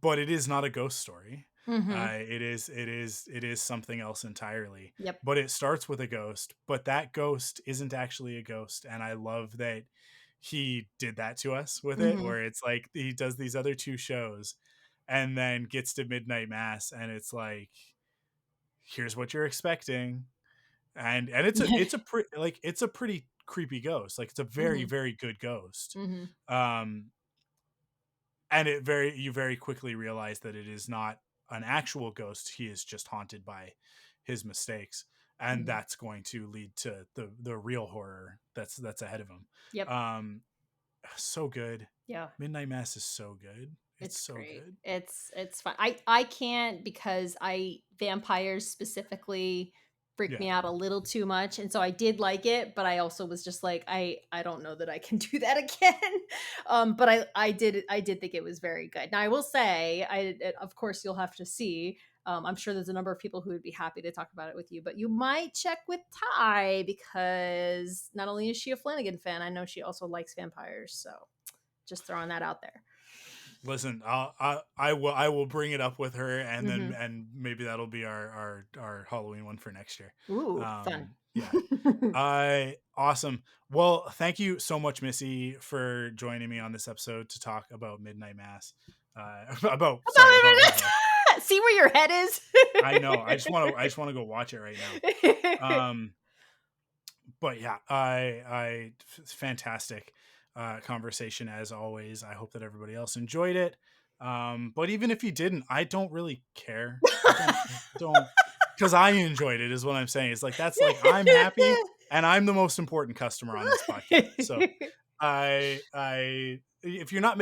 But it is not a ghost story. Mm-hmm. It is something else entirely. Yep. But it starts with a ghost, but that ghost isn't actually a ghost, and I love that he did that to us with it, Mm-hmm. where it's like he does these other two shows and then gets to Midnight Mass and it's like, here's what you're expecting. And it's a pretty creepy ghost. Like, it's a very, Mm-hmm. very good ghost. Mm-hmm. Um and you very quickly realize that it is not an actual ghost. He is just haunted by his mistakes, and Mm-hmm. that's going to lead to the real horror that's ahead of him. Yep. um so good. Yeah. Midnight Mass is so good. It's It's so great. good. It's fun. I can't, because I vampires specifically freak me Yeah. out a little too much, and so I did like it, but I also was just like, I don't know that I can do that again. But I did think it was very good. Now I will say, of course you'll have to see. I'm sure there's a number of people who would be happy to talk about it with you, but you might check with Ty, because not only is she a Flanagan fan, I know she also likes vampires. So just throwing that out there. Listen, I will bring it up with her, and Mhm. then maybe that'll be our Halloween one for next year. Ooh, fun. Yeah. Awesome. Well, thank you so much, Missy, for joining me on this episode to talk about Midnight Mass. About Midnight. See where your head is? I know. I just want to go watch it right now. But yeah, fantastic conversation as always. I hope that everybody else enjoyed it. But even if you didn't, I don't really care. I don't because I enjoyed it is what I'm saying. It's like that's like I'm happy and I'm the most important customer on this podcast. So I if you're not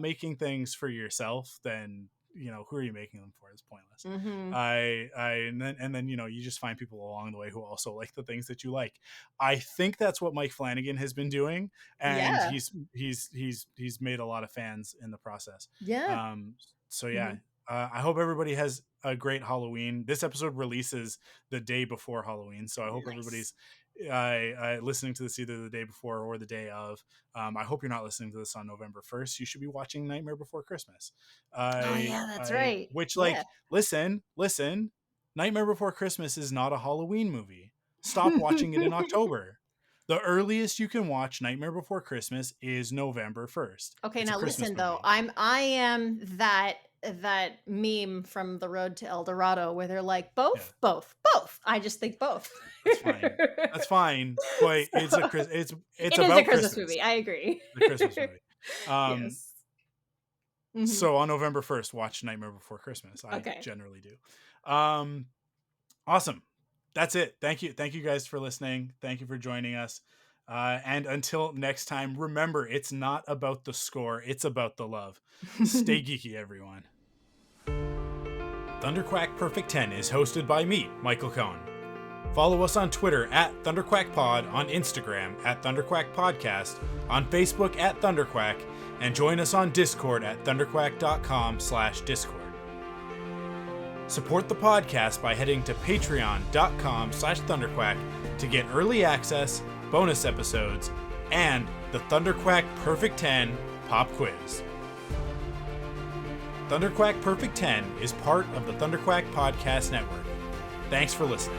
making things for yourself, then who are you making them for? It's pointless. Mhm. And then you just find people along the way who also like the things that you like. I think that's what Mike Flanagan has been doing, and Yeah. he's made a lot of fans in the process. Yeah. So yeah, Mhm. I hope everybody has a great Halloween. This episode releases the day before Halloween, so I hope Nice. everybody's listening to this either the day before or the day of. I hope you're not listening to this on November 1st. You should be watching Nightmare Before Christmas. Oh yeah, that's right. Which, Yeah. listen, Nightmare Before Christmas is not a Halloween movie. Stop watching it in October. The earliest you can watch Nightmare Before Christmas is November 1st. Okay, It's a now Christmas listen though. movie. I am that meme from The Road to El Dorado where they're like both. I just think both. That's fine. That's fine. But it's So, it's it is about a Christmas movie. I agree. The Christmas movie. Yes. Mhm. So on November 1st, watch Nightmare Before Christmas. I Okay. generally do. Awesome. That's it. Thank you guys for listening. Thank you for joining us. And until next time, remember, it's not about the score, it's about the love. Stay geeky, everyone. ThunderQuack Perfect 10 is hosted by me, Michael Cohn. Follow us on Twitter at ThunderQuackPod, on Instagram at ThunderQuackPodcast, on Facebook at ThunderQuack, and join us on Discord at thunderquack.com/Discord. Support the podcast by heading to patreon.com/ThunderQuack to get early access, bonus episodes, and the ThunderQuack Perfect 10 Pop Quiz. ThunderQuack Perfect 10 is part of the ThunderQuack Podcast Network. Thanks for listening.